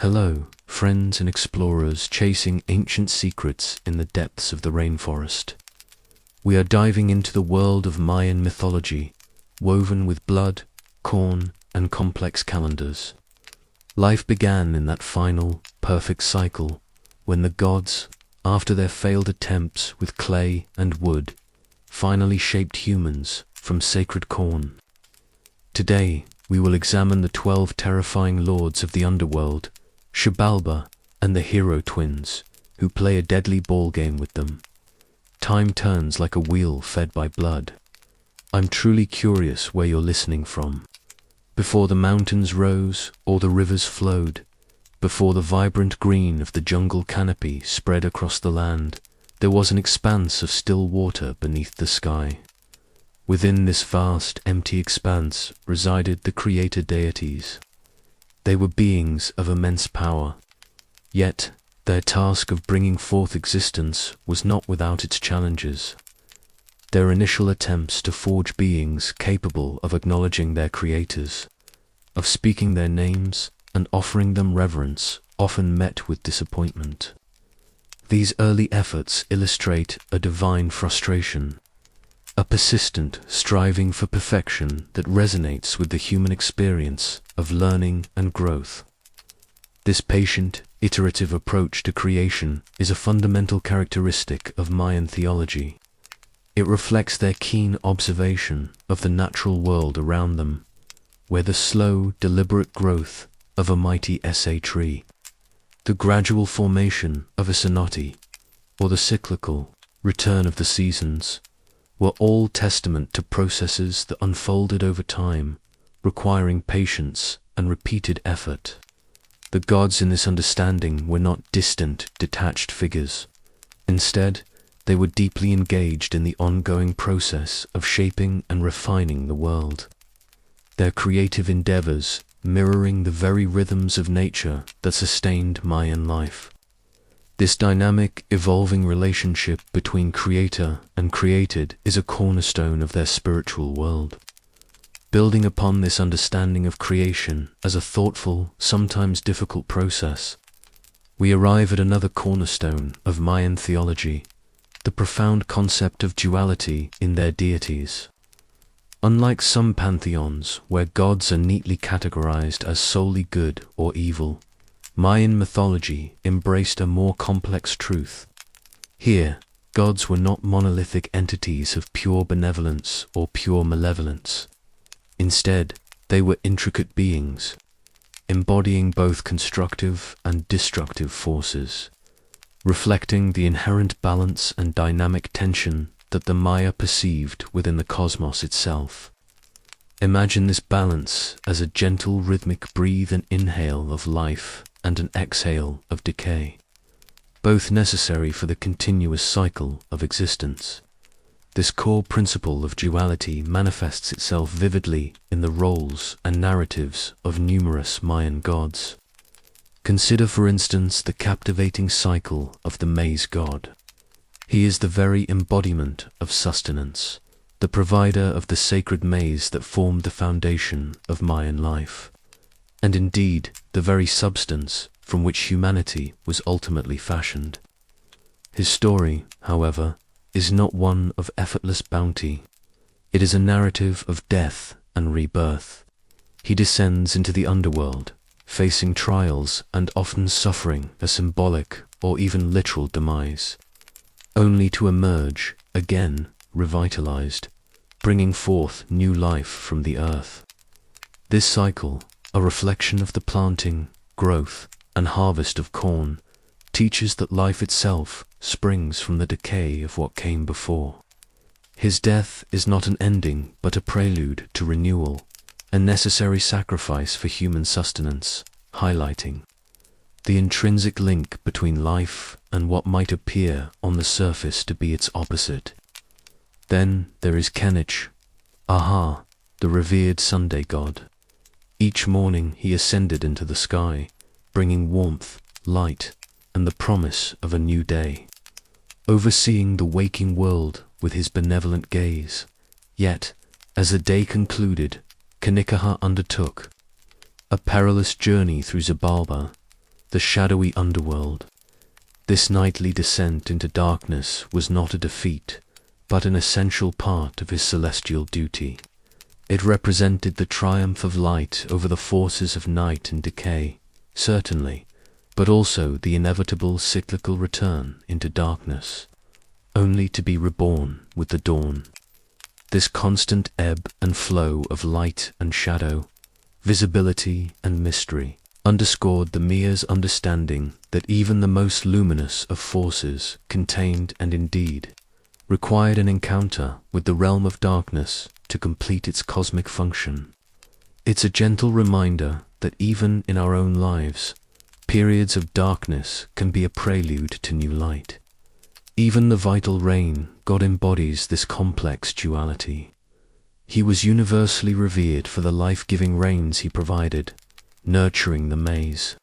Hello, friends and explorers chasing ancient secrets in the depths of the rainforest. We are diving into the world of Mayan mythology, woven with blood, corn, and complex calendars. Life began in that final, perfect cycle, when the gods, after their failed attempts with clay and wood, finally shaped humans from sacred corn. Today, we will examine the 12 terrifying lords of the underworld, Xibalba and the hero twins, who play a deadly ball game with them. Time turns like a wheel fed by blood. I'm truly curious where you're listening from. Before the mountains rose or the rivers flowed, before the vibrant green of the jungle canopy spread across the land, there was an expanse of still water beneath the sky. Within this vast, empty expanse resided the creator deities. They were beings of immense power, yet their task of bringing forth existence was not without its challenges. Their initial attempts to forge beings capable of acknowledging their creators, of speaking their names and offering them reverence, often met with disappointment. These early efforts illustrate a divine frustration, a persistent striving for perfection that resonates with the human experience of learning and growth. This patient, iterative approach to creation is a fundamental characteristic of Mayan theology. It reflects their keen observation of the natural world around them, where the slow, deliberate growth of a mighty SA tree, the gradual formation of a cenote, or the cyclical return of the seasons, were all testament to processes that unfolded over time, requiring patience and repeated effort. The gods in this understanding were not distant, detached figures. Instead, they were deeply engaged in the ongoing process of shaping and refining the world. Their creative endeavors mirroring the very rhythms of nature that sustained Mayan life. This dynamic, evolving relationship between creator and created is a cornerstone of their spiritual world. Building upon this understanding of creation as a thoughtful, sometimes difficult process, we arrive at another cornerstone of Mayan theology, the profound concept of duality in their deities. Unlike some pantheons where gods are neatly categorized as solely good or evil, Mayan mythology embraced a more complex truth. Here, gods were not monolithic entities of pure benevolence or pure malevolence. Instead, they were intricate beings, embodying both constructive and destructive forces, reflecting the inherent balance and dynamic tension that the Maya perceived within the cosmos itself. Imagine this balance as a gentle rhythmic breathe and inhale of life and an exhale of decay, both necessary for the continuous cycle of existence. This core principle of duality manifests itself vividly in the roles and narratives of numerous Mayan gods. Consider, for instance, the captivating cycle of the maize god. He is the very embodiment of sustenance, the provider of the sacred maize that formed the foundation of Mayan life, and indeed the very substance from which humanity was ultimately fashioned. His story, however, is not one of effortless bounty. It is a narrative of death and rebirth. He descends into the underworld, facing trials and often suffering a symbolic or even literal demise, only to emerge, again revitalized, bringing forth new life from the earth. This cycle, a reflection of the planting, growth, and harvest of corn, teaches that life itself springs from the decay of what came before. His death is not an ending but a prelude to renewal, a necessary sacrifice for human sustenance, highlighting the intrinsic link between life and what might appear on the surface to be its opposite. Then there is Kenich, Aha, the revered Sunday god. Each morning he ascended into the sky, bringing warmth, light, and the promise of a new day, overseeing the waking world with his benevolent gaze. Yet, as the day concluded, Kanikaha undertook a perilous journey through Xibalba, the shadowy underworld. This nightly descent into darkness was not a defeat, but an essential part of his celestial duty. It represented the triumph of light over the forces of night and decay, certainly, but also the inevitable cyclical return into darkness, only to be reborn with the dawn. This constant ebb and flow of light and shadow, visibility and mystery, underscored the Maya's understanding that even the most luminous of forces contained and indeed required an encounter with the realm of darkness to complete its cosmic function. It's a gentle reminder that even in our own lives, periods of darkness can be a prelude to new light. Even the vital rain God embodies this complex duality. He was universally revered for the life-giving rains he provided, nurturing the maize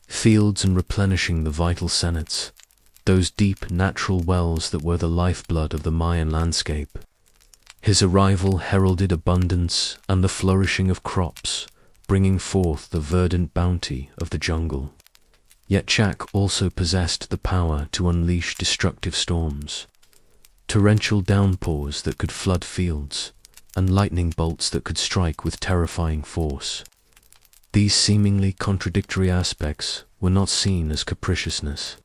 fields and replenishing the vital senates, those deep natural wells that were the lifeblood of the Mayan landscape. His arrival heralded abundance and the flourishing of crops, bringing forth the verdant bounty of the jungle. Yet Chak also possessed the power to unleash destructive storms, torrential downpours that could flood fields, and lightning bolts that could strike with terrifying force. These seemingly contradictory aspects were not seen as capriciousness,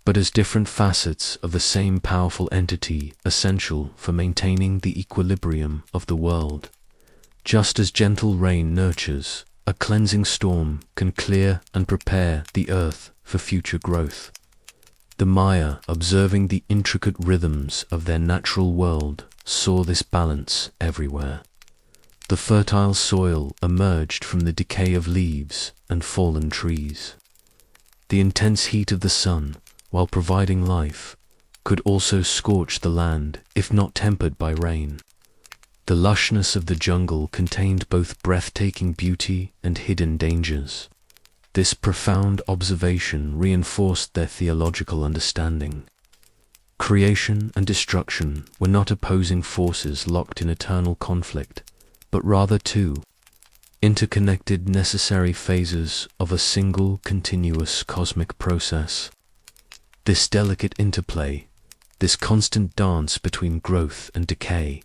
but as different facets of the same powerful entity essential for maintaining the equilibrium of the world. Just as gentle rain nurtures, a cleansing storm can clear and prepare the earth for future growth. The Maya, observing the intricate rhythms of their natural world, saw this balance everywhere. The fertile soil emerged from the decay of leaves and fallen trees. The intense heat of the sun, while providing life, could also scorch the land if not tempered by rain. The lushness of the jungle contained both breathtaking beauty and hidden dangers. This profound observation reinforced their theological understanding. Creation and destruction were not opposing forces locked in eternal conflict, but rather two interconnected necessary phases of a single continuous cosmic process. This delicate interplay, this constant dance between growth and decay,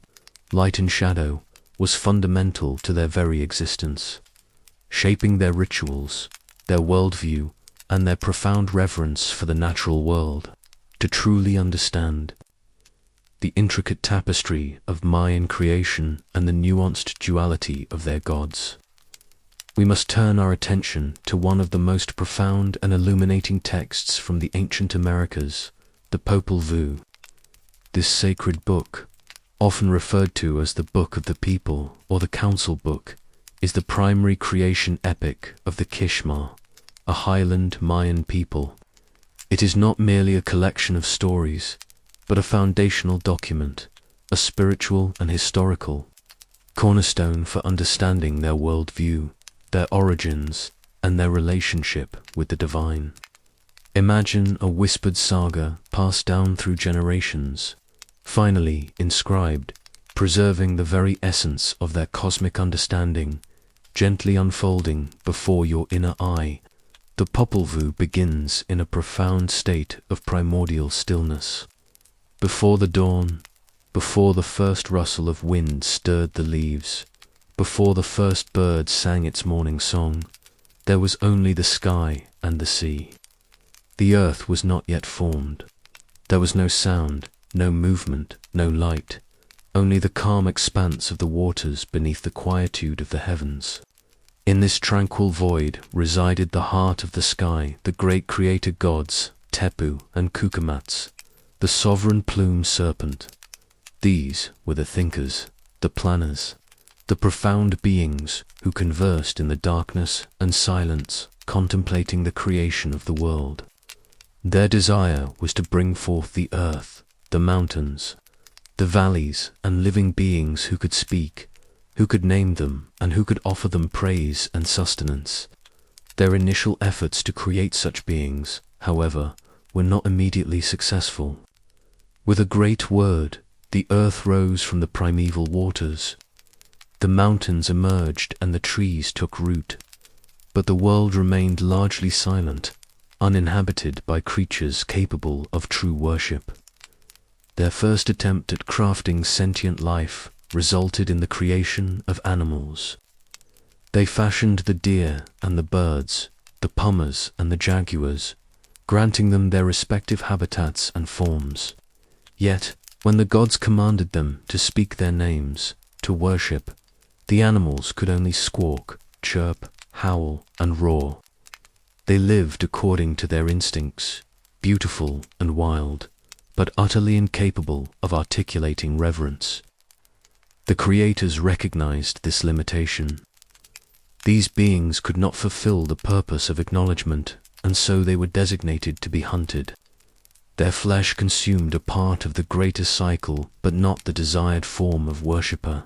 light and shadow, was fundamental to their very existence, shaping their rituals, their worldview, and their profound reverence for the natural world. To truly understand the intricate tapestry of Mayan creation and the nuanced duality of their gods, we must turn our attention to one of the most profound and illuminating texts from the ancient Americas, the Popol Vuh. This sacred book, often referred to as the Book of the People or the Council Book, is the primary creation epic of the Kishma, a highland Mayan people. It is not merely a collection of stories, but a foundational document, a spiritual and historical cornerstone for understanding their worldview, their origins, and their relationship with the divine. Imagine a whispered saga passed down through generations, finally inscribed, preserving the very essence of their cosmic understanding, gently unfolding before your inner eye. The Popol Vuh begins in a profound state of primordial stillness. Before the dawn, before the first rustle of wind stirred the leaves, before the first bird sang its morning song, there was only the sky and the sea. The earth was not yet formed. There was no sound, no movement, no light, only the calm expanse of the waters beneath the quietude of the heavens. In this tranquil void resided the heart of the sky, the great creator gods, Tepu and Kukumats, the sovereign plume serpent. These were the thinkers, the planners, the profound beings who conversed in the darkness and silence, contemplating the creation of the world. Their desire was to bring forth the earth, the mountains, the valleys, and living beings who could speak, who could name them, and who could offer them praise and sustenance. Their initial efforts to create such beings, however, were not immediately successful. With a great word, the earth rose from the primeval waters. The mountains emerged and the trees took root. but the world remained largely silent, uninhabited by creatures capable of true worship. Their first attempt at crafting sentient life resulted in the creation of animals. They fashioned the deer and the birds, the pumas and the jaguars, granting them their respective habitats and forms. Yet, when the gods commanded them to speak their names, to worship, the animals could only squawk, chirp, howl, and roar. They lived according to their instincts, beautiful and wild, but utterly incapable of articulating reverence. The creators recognized this limitation. These beings could not fulfill the purpose of acknowledgement, and so they were designated to be hunted. Their flesh consumed a part of the greater cycle, but not the desired form of worshipper.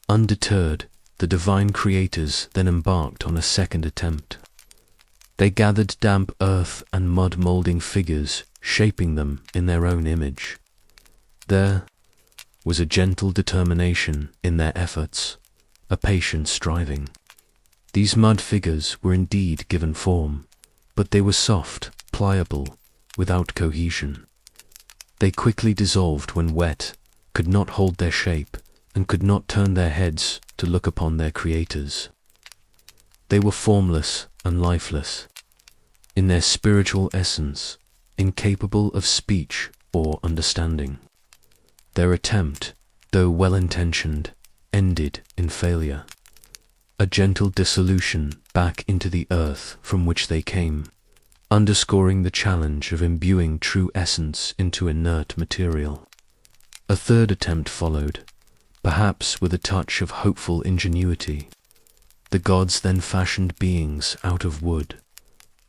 Undeterred, the divine creators then embarked on a second attempt. They gathered damp earth and mud molding figures, shaping them in their own image. There was a gentle determination in their efforts, a patient striving. These mud figures were indeed given form, but they were soft, pliable, without cohesion. They quickly dissolved when wet, could not hold their shape, and could not turn their heads to look upon their creators. They were formless and lifeless, in their spiritual essence, incapable of speech or understanding. Their attempt, though well-intentioned, ended in failure. A gentle dissolution back into the earth from which they came, underscoring the challenge of imbuing true essence into inert material. A third attempt followed, perhaps with a touch of hopeful ingenuity. The gods then fashioned beings out of wood.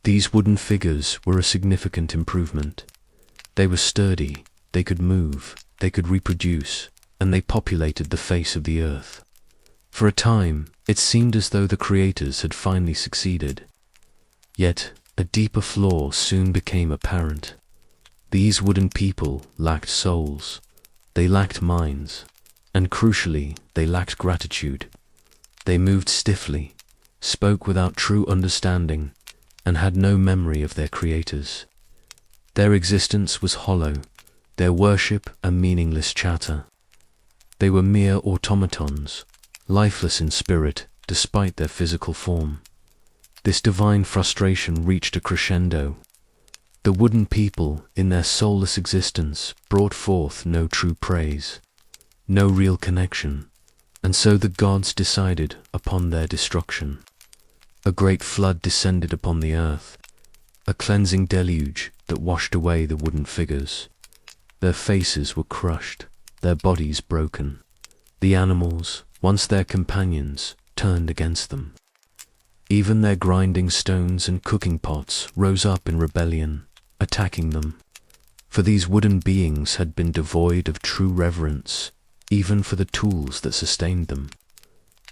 These wooden figures were a significant improvement. They were sturdy, they could move, they could reproduce, and they populated the face of the earth. For a time, it seemed as though the creators had finally succeeded. Yet, a deeper flaw soon became apparent. These wooden people lacked souls, they lacked minds, and crucially, they lacked gratitude. They moved stiffly, spoke without true understanding, and had no memory of their creators. Their existence was hollow, their worship a meaningless chatter. They were mere automatons, lifeless in spirit despite their physical form. This divine frustration reached a crescendo. The wooden people, in their soulless existence, brought forth no true praise, no real connection, and so the gods decided upon their destruction. A great flood descended upon the earth, a cleansing deluge that washed away the wooden figures. Their faces were crushed, their bodies broken. The animals, once their companions, turned against them. Even their grinding stones and cooking pots rose up in rebellion, attacking them. For these wooden beings had been devoid of true reverence, even for the tools that sustained them.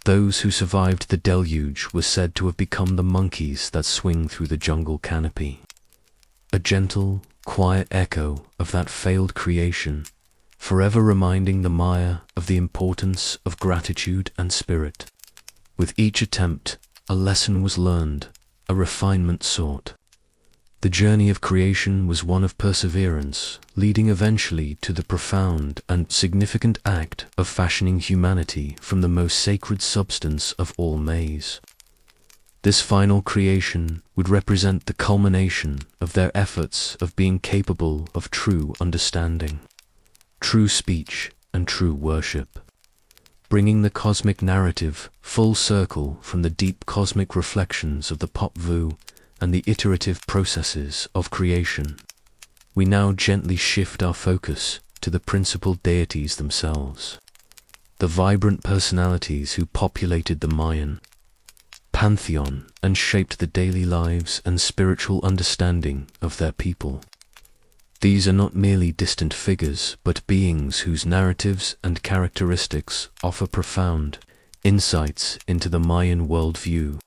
Those who survived the deluge were said to have become the monkeys that swing through the jungle canopy. A gentle, quiet echo of that failed creation, forever reminding the Maya of the importance of gratitude and spirit. With each attempt, a lesson was learned, a refinement sought. The journey of creation was one of perseverance, leading eventually to the profound and significant act of fashioning humanity from the most sacred substance of all maize. This final creation would represent the culmination of their efforts of being capable of true understanding, true speech, and true worship, bringing the cosmic narrative full circle from the deep cosmic reflections of the Popol Vuh and the iterative processes of creation. We now gently shift our focus to the principal deities themselves, the vibrant personalities who populated the Mayan pantheon and shaped the daily lives and spiritual understanding of their people. These are not merely distant figures, but beings whose narratives and characteristics offer profound insights into the Mayan worldview,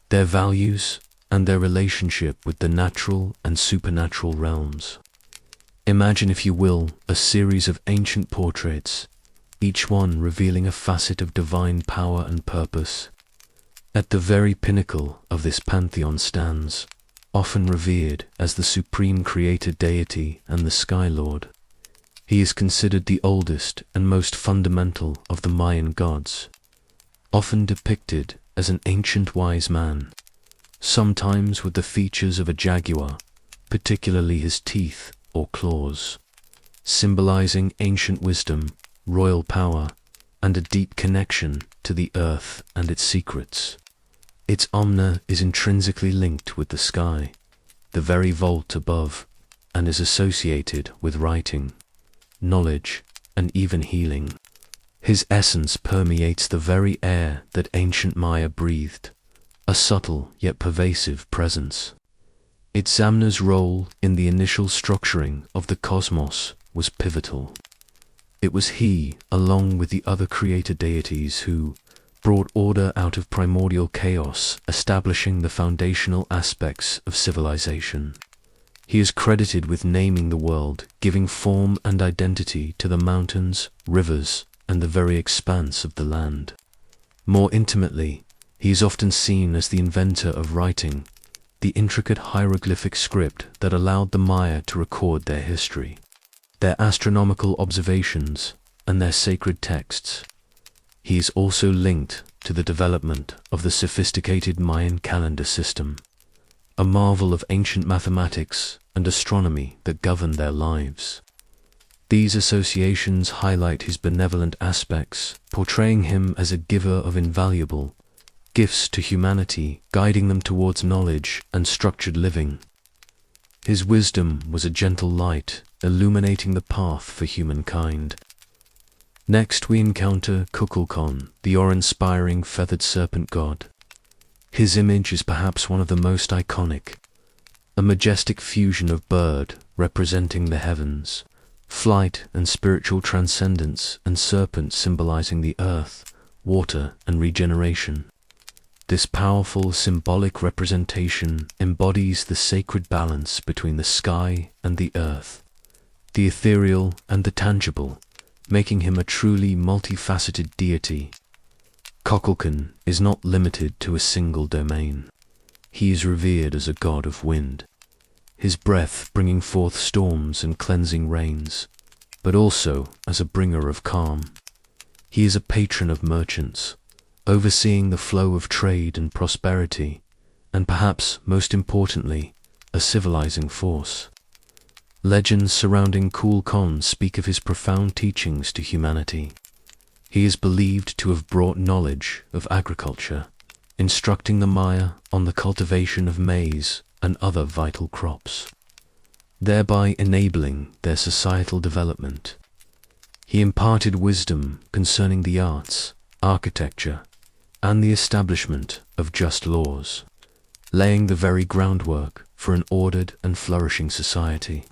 their values, and their relationship with the natural and supernatural realms. Imagine, if you will, a series of ancient portraits, each one revealing a facet of divine power and purpose. At the very pinnacle of this pantheon stands, often revered as the supreme creator deity and the Sky Lord. He is considered the oldest and most fundamental of the Mayan gods, often depicted as an ancient wise man, sometimes with the features of a jaguar, particularly his teeth or claws, symbolizing ancient wisdom, royal power, and a deep connection to the earth and its secrets. Itzamna is intrinsically linked with the sky, the very vault above, and is associated with writing, knowledge, and even healing. His essence permeates the very air that ancient Maya breathed, a subtle yet pervasive presence. Itzamna's role in the initial structuring of the cosmos was pivotal. It was he, along with the other creator deities, who brought order out of primordial chaos, establishing the foundational aspects of civilization. He is credited with naming the world, giving form and identity to the mountains, rivers, and the very expanse of the land. More intimately, he is often seen as the inventor of writing, the intricate hieroglyphic script that allowed the Maya to record their history, their astronomical observations, and their sacred texts. He is also linked to the development of the sophisticated Mayan calendar system, a marvel of ancient mathematics and astronomy that governed their lives. These associations highlight his benevolent aspects, portraying him as a giver of invaluable gifts to humanity, guiding them towards knowledge and structured living. His wisdom was a gentle light, illuminating the path for humankind. Next we encounter Kukulkan, the awe-inspiring feathered serpent god. His image is perhaps one of the most iconic, a majestic fusion of bird representing the heavens, flight and spiritual transcendence, and serpent symbolizing the earth, water, and regeneration. This powerful symbolic representation embodies the sacred balance between the sky and the earth, the ethereal and the tangible, making him a truly multifaceted deity. Kukulkan is not limited to a single domain. He is revered as a god of wind, his breath bringing forth storms and cleansing rains, but also as a bringer of calm. He is a patron of merchants, overseeing the flow of trade and prosperity, and perhaps most importantly, a civilizing force. Legends surrounding Kukulkan speak of his profound teachings to humanity. He is believed to have brought knowledge of agriculture, instructing the Maya on the cultivation of maize and other vital crops, thereby enabling their societal development. He imparted wisdom concerning the arts, architecture, and the establishment of just laws, laying the very groundwork for an ordered and flourishing society.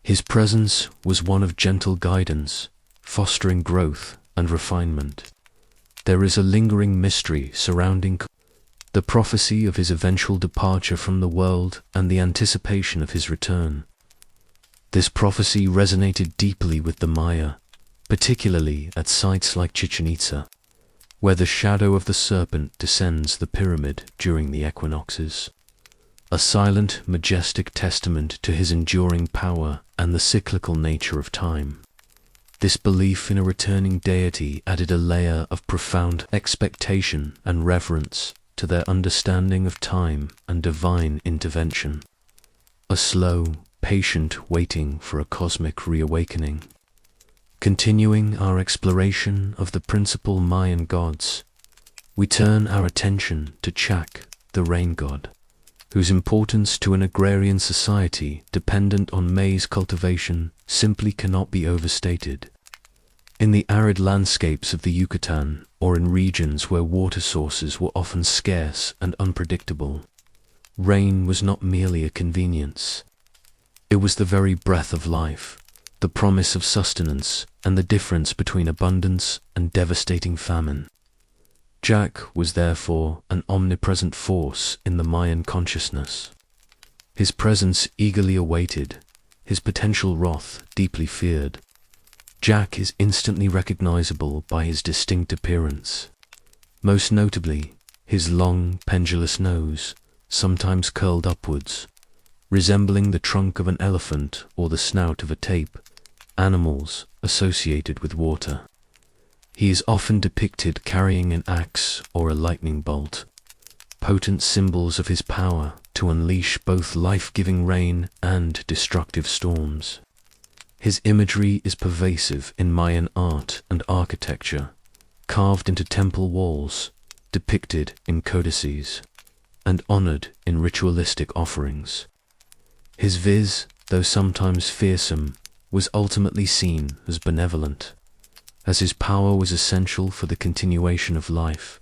His presence was one of gentle guidance, fostering growth and refinement. There is a lingering mystery surrounding the prophecy of his eventual departure from the world and the anticipation of his return. This prophecy resonated deeply with the Maya, particularly at sites like Chichen Itza, where the shadow of the serpent descends the pyramid during the equinoxes, a silent, majestic testament to his enduring power and the cyclical nature of time. This belief in a returning deity added a layer of profound expectation and reverence to their understanding of time and divine intervention, a slow, patient waiting for a cosmic reawakening. Continuing our exploration of the principal Mayan gods, we turn our attention to Chak, the rain god, whose importance to an agrarian society dependent on maize cultivation simply cannot be overstated. In the arid landscapes of the Yucatan, or in regions where water sources were often scarce and unpredictable, rain was not merely a convenience. It was the very breath of life, the promise of sustenance, and the difference between abundance and devastating famine. Chak was therefore an omnipresent force in the Mayan consciousness. His presence eagerly awaited, his potential wrath deeply feared. Chak is instantly recognizable by his distinct appearance. Most notably, his long, pendulous nose, sometimes curled upwards, resembling the trunk of an elephant or the snout of a tape, animals associated with water. He is often depicted carrying an axe or a lightning bolt, potent symbols of his power to unleash both life-giving rain and destructive storms. His imagery is pervasive in Mayan art and architecture, carved into temple walls, depicted in codices, and honored in ritualistic offerings. His viz, though sometimes fearsome, was ultimately seen as benevolent, as his power was essential for the continuation of life.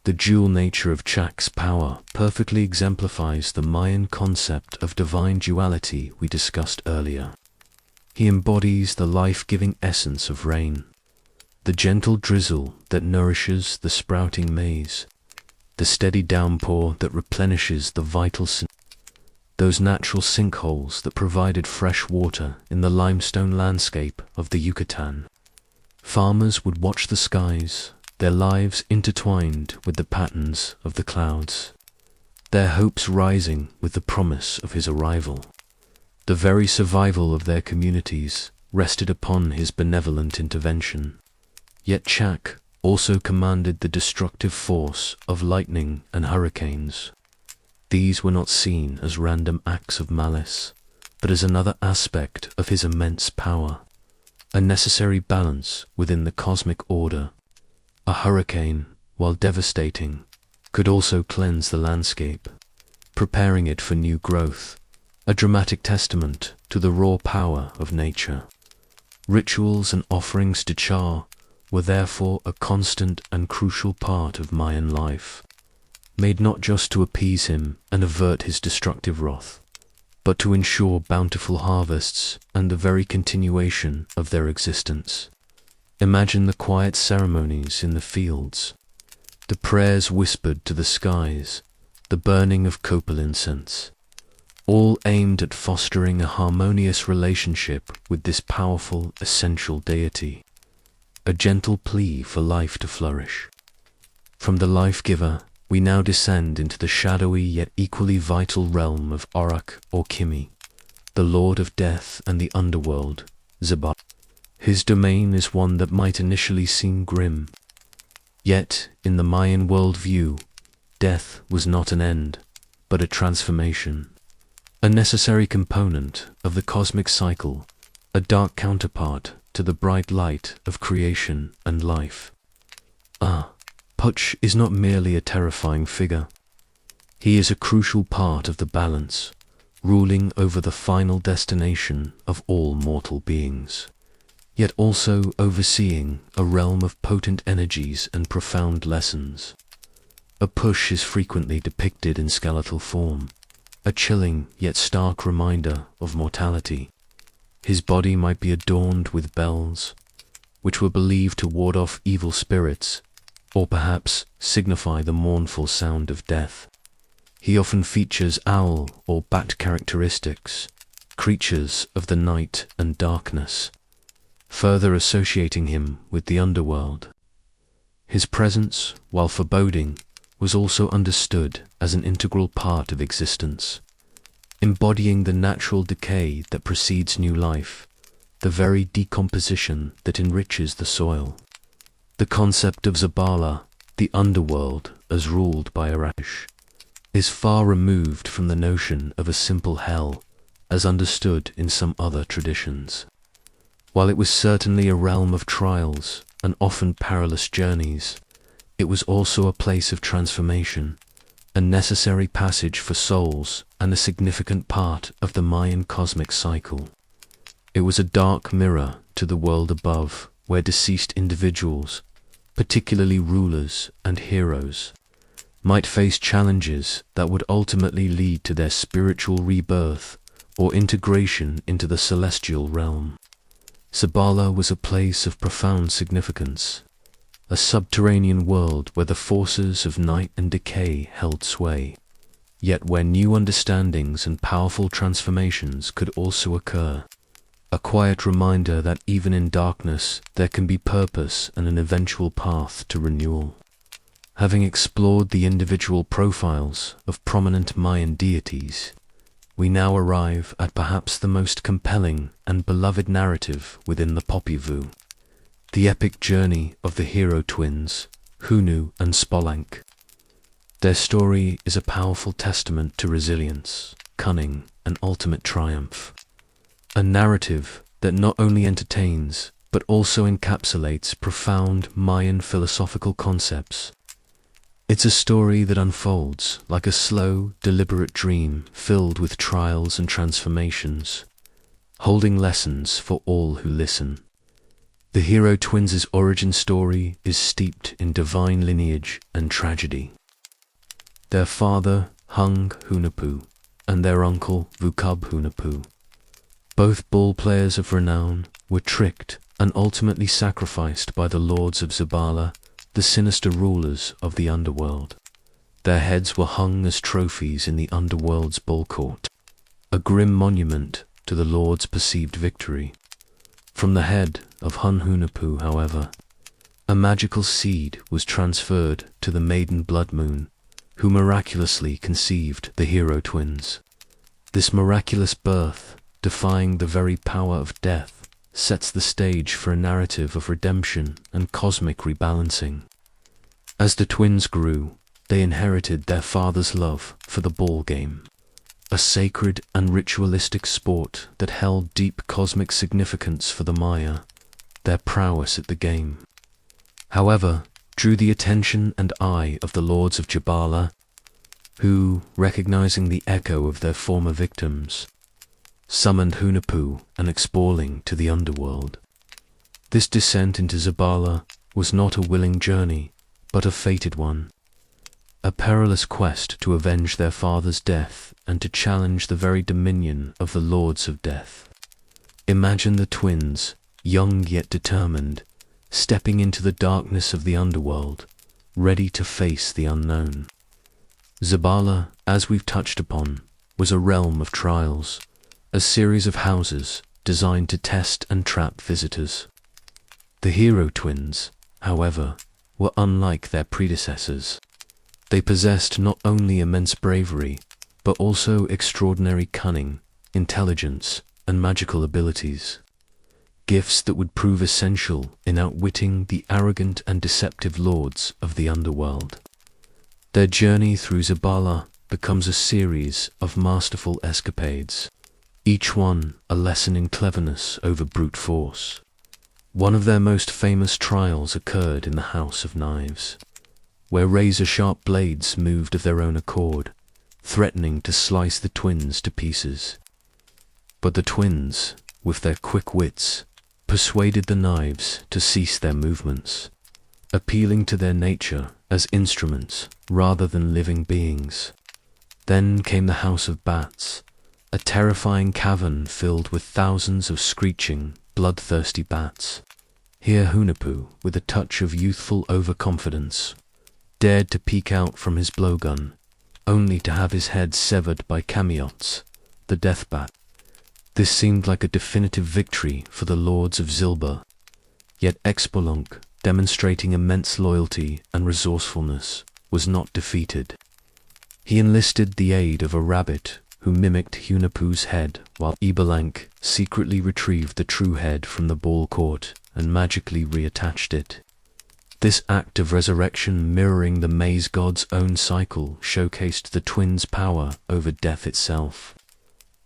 The dual nature of Chak's power perfectly exemplifies the Mayan concept of divine duality we discussed earlier. He embodies the life-giving essence of rain, the gentle drizzle that nourishes the sprouting maize, the steady downpour that replenishes the vital those natural sinkholes that provided fresh water in the limestone landscape of the Yucatan. Farmers would watch the skies, their lives intertwined with the patterns of the clouds, their hopes rising with the promise of his arrival. The very survival of their communities rested upon his benevolent intervention. Yet Chak also commanded the destructive force of lightning and hurricanes. These were not seen as random acts of malice, but as another aspect of his immense power, a necessary balance within the cosmic order. A hurricane, while devastating, could also cleanse the landscape, preparing it for new growth, a dramatic testament to the raw power of nature. Rituals and offerings to Cha were therefore a constant and crucial part of Mayan life, made not just to appease him and avert his destructive wrath, but to ensure bountiful harvests and the very continuation of their existence. Imagine the quiet ceremonies in the fields, the prayers whispered to the skies, the burning of copal incense, all aimed at fostering a harmonious relationship with this powerful, essential deity, a gentle plea for life to flourish. From the life-giver, we now descend into the shadowy yet equally vital realm of Orak or Kimi, the lord of death and the underworld, Zabala. His domain is one that might initially seem grim. Yet, in the Mayan worldview, death was not an end, but a transformation, a necessary component of the cosmic cycle, a dark counterpart to the bright light of creation and life. Puch is not merely a terrifying figure. He is a crucial part of the balance, ruling over the final destination of all mortal beings, yet also overseeing a realm of potent energies and profound lessons. A Push is frequently depicted in skeletal form, a chilling yet stark reminder of mortality. His body might be adorned with bells, which were believed to ward off evil spirits, or perhaps signify the mournful sound of death. He often features owl or bat characteristics, creatures of the night and darkness, further associating him with the underworld. His presence, while foreboding, was also understood as an integral part of existence, embodying the natural decay that precedes new life, the very decomposition that enriches the soil. The concept of Zabala, the underworld as ruled by Arash, is far removed from the notion of a simple hell as understood in some other traditions. While it was certainly a realm of trials and often perilous journeys, it was also a place of transformation, a necessary passage for souls and a significant part of the Mayan cosmic cycle. It was a dark mirror to the world above, where deceased individuals, particularly rulers and heroes, might face challenges that would ultimately lead to their spiritual rebirth or integration into the celestial realm. Zabala was a place of profound significance, a subterranean world where the forces of night and decay held sway, yet where new understandings and powerful transformations could also occur. A quiet reminder that even in darkness there can be purpose and an eventual path to renewal. Having explored the individual profiles of prominent Mayan deities, we now arrive at perhaps the most compelling and beloved narrative within the Popol Vuh, the epic journey of the hero twins, Hunu and Spolank. Their story is a powerful testament to resilience, cunning, and ultimate triumph. A narrative that not only entertains, but also encapsulates profound Mayan philosophical concepts. It's a story that unfolds like a slow, deliberate dream filled with trials and transformations, holding lessons for all who listen. The hero twins' origin story is steeped in divine lineage and tragedy. Their father, Hung Hunahpu, and their uncle, Vukub Hunahpu, both ball players of renown, were tricked and ultimately sacrificed by the lords of Zabala, the sinister rulers of the underworld. Their heads were hung as trophies in the underworld's ball court, a grim monument to the lord's perceived victory. From the head of Hun Hunahpu, however, a magical seed was transferred to the maiden blood moon, who miraculously conceived the hero twins. This miraculous birth, defying the very power of death, sets the stage for a narrative of redemption and cosmic rebalancing. As the twins grew, they inherited their father's love for the ball game, a sacred and ritualistic sport that held deep cosmic significance for the Maya, their prowess at the game. However, drew the attention and eye of the lords of Jabala, who, recognizing the echo of their former victims, summoned Hunahpu and Exporling to the underworld. This descent into Zabala was not a willing journey, but a fated one, a perilous quest to avenge their father's death and to challenge the very dominion of the lords of death. Imagine the twins, young yet determined, stepping into the darkness of the underworld, ready to face the unknown. Zabala, as we've touched upon, was a realm of trials, a series of houses designed to test and trap visitors. The hero twins, however, were unlike their predecessors. They possessed not only immense bravery, but also extraordinary cunning, intelligence, and magical abilities, gifts that would prove essential in outwitting the arrogant and deceptive lords of the underworld. Their journey through Zabala becomes a series of masterful escapades, each one a lesson in cleverness over brute force. One of their most famous trials occurred in the House of Knives, where razor-sharp blades moved of their own accord, threatening to slice the twins to pieces. But the twins, with their quick wits, persuaded the knives to cease their movements, appealing to their nature as instruments rather than living beings. Then came the House of Bats, a terrifying cavern filled with thousands of screeching, bloodthirsty bats. Here Hunahpu, with a touch of youthful overconfidence, dared to peek out from his blowgun, only to have his head severed by Camiots, the death bat. This seemed like a definitive victory for the lords of Zilba, yet Exporlunk, demonstrating immense loyalty and resourcefulness, was not defeated. He enlisted the aid of a rabbit who mimicked Hunahpu's head, while Eberlank secretly retrieved the true head from the ball court and magically reattached it. This act of resurrection, mirroring the maze god's own cycle, showcased the twins' power over death itself.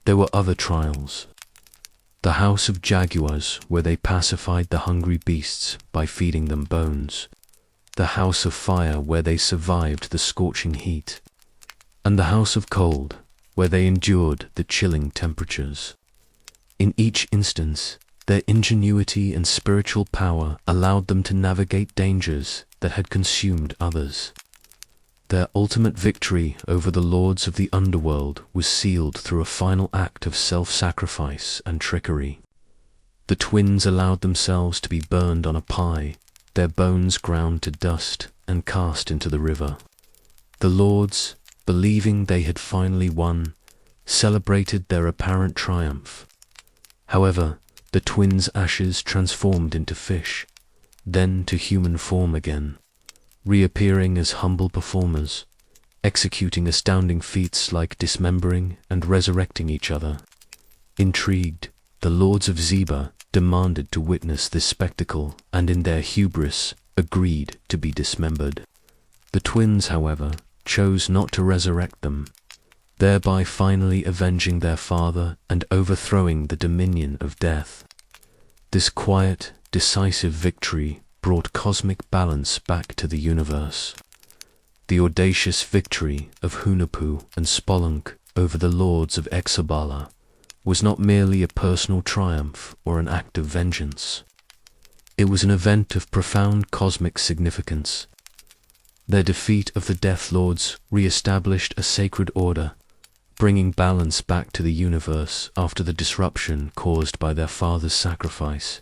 There were other trials. The House of Jaguars, where they pacified the hungry beasts by feeding them bones. The House of Fire, where they survived the scorching heat. And the House of Cold, where they endured the chilling temperatures. In each instance, their ingenuity and spiritual power allowed them to navigate dangers that had consumed others. Their ultimate victory over the lords of the underworld was sealed through a final act of self-sacrifice and trickery. The twins allowed themselves to be burned on a pie, their bones ground to dust and cast into the river. The lords, believing they had finally won, celebrated their apparent triumph. However, the twins' ashes transformed into fish, then to human form again. reappearing as humble performers, executing astounding feats like dismembering and resurrecting each other. Intrigued, the lords of Zeba demanded to witness this spectacle and in their hubris agreed to be dismembered. The twins, however, chose not to resurrect them, thereby finally avenging their father and overthrowing the dominion of death. This quiet, decisive victory brought cosmic balance back to the universe. The audacious victory of Hunahpu and Spelunk over the lords of Exabala was not merely a personal triumph or an act of vengeance. It was an event of profound cosmic significance. Their defeat of the Death Lords re-established a sacred order, bringing balance back to the universe after the disruption caused by their father's sacrifice.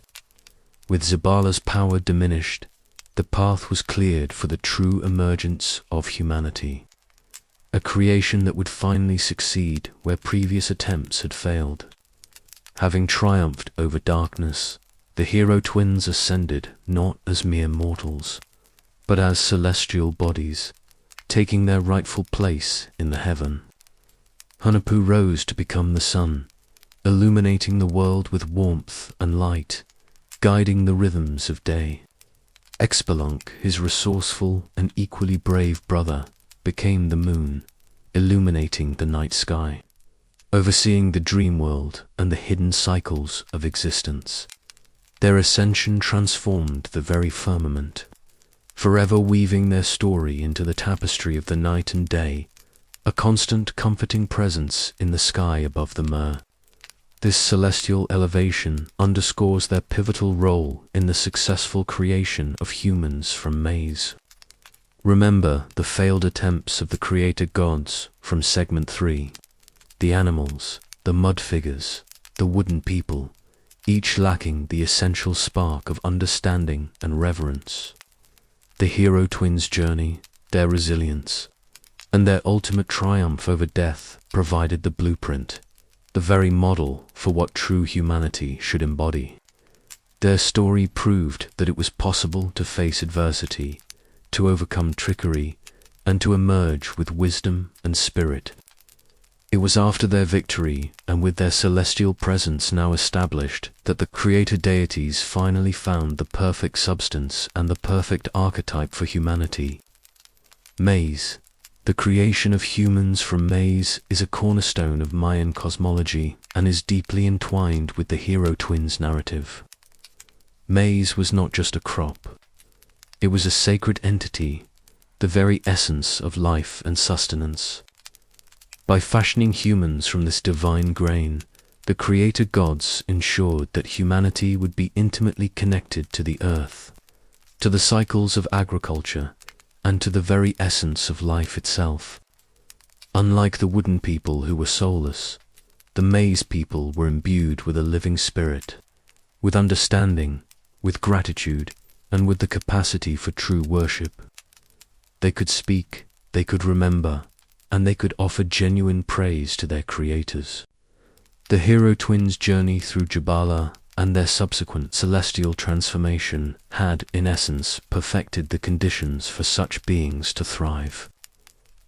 With Zabala's power diminished, the path was cleared for the true emergence of humanity, a creation that would finally succeed where previous attempts had failed. Having triumphed over darkness, the hero twins ascended not as mere mortals, but as celestial bodies, taking their rightful place in the heaven. Hunahpu rose to become the sun, illuminating the world with warmth and light, guiding the rhythms of day. Spelunk, his resourceful and equally brave brother, became the moon, illuminating the night sky, overseeing the dream world and the hidden cycles of existence. Their ascension transformed the very firmament, forever weaving their story into the tapestry of the night and day, a constant comforting presence in the sky above the Mer. This celestial elevation underscores their pivotal role in the successful creation of humans from maize. Remember the failed attempts of the creator gods from segment 3. The animals, the mud figures, the wooden people, each lacking the essential spark of understanding and reverence. The hero twins' journey, their resilience, and their ultimate triumph over death provided the blueprint, the very model for what true humanity should embody. Their story proved that it was possible to face adversity, to overcome trickery, and to emerge with wisdom and spirit. It was after their victory, and with their celestial presence now established, that the creator deities finally found the perfect substance and the perfect archetype for humanity. Maize. The creation of humans from maize is a cornerstone of Mayan cosmology and is deeply entwined with the hero twins narrative. Maize was not just a crop. It was a sacred entity, the very essence of life and sustenance. By fashioning humans from this divine grain, the creator gods ensured that humanity would be intimately connected to the earth, to the cycles of agriculture, and to the very essence of life itself. Unlike the wooden people who were soulless, the maize people were imbued with a living spirit, with understanding, with gratitude, and with the capacity for true worship. They could speak, they could remember, and they could offer genuine praise to their creators. The hero twins' journey through Jabala and their subsequent celestial transformation had, in essence, perfected the conditions for such beings to thrive,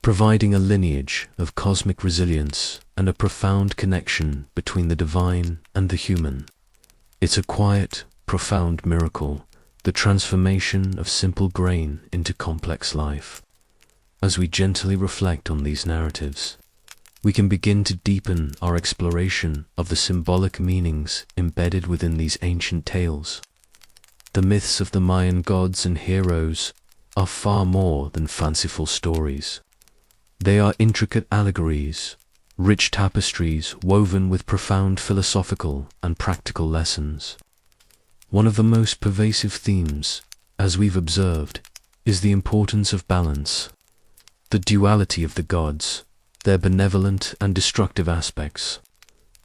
providing a lineage of cosmic resilience and a profound connection between the divine and the human. It's a quiet, profound miracle, the transformation of simple grain into complex life. As we gently reflect on these narratives, we can begin to deepen our exploration of the symbolic meanings embedded within these ancient tales. The myths of the Mayan gods and heroes are far more than fanciful stories. They are intricate allegories, rich tapestries woven with profound philosophical and practical lessons. One of the most pervasive themes, as we've observed, is the importance of balance, the duality of the gods, their benevolent and destructive aspects,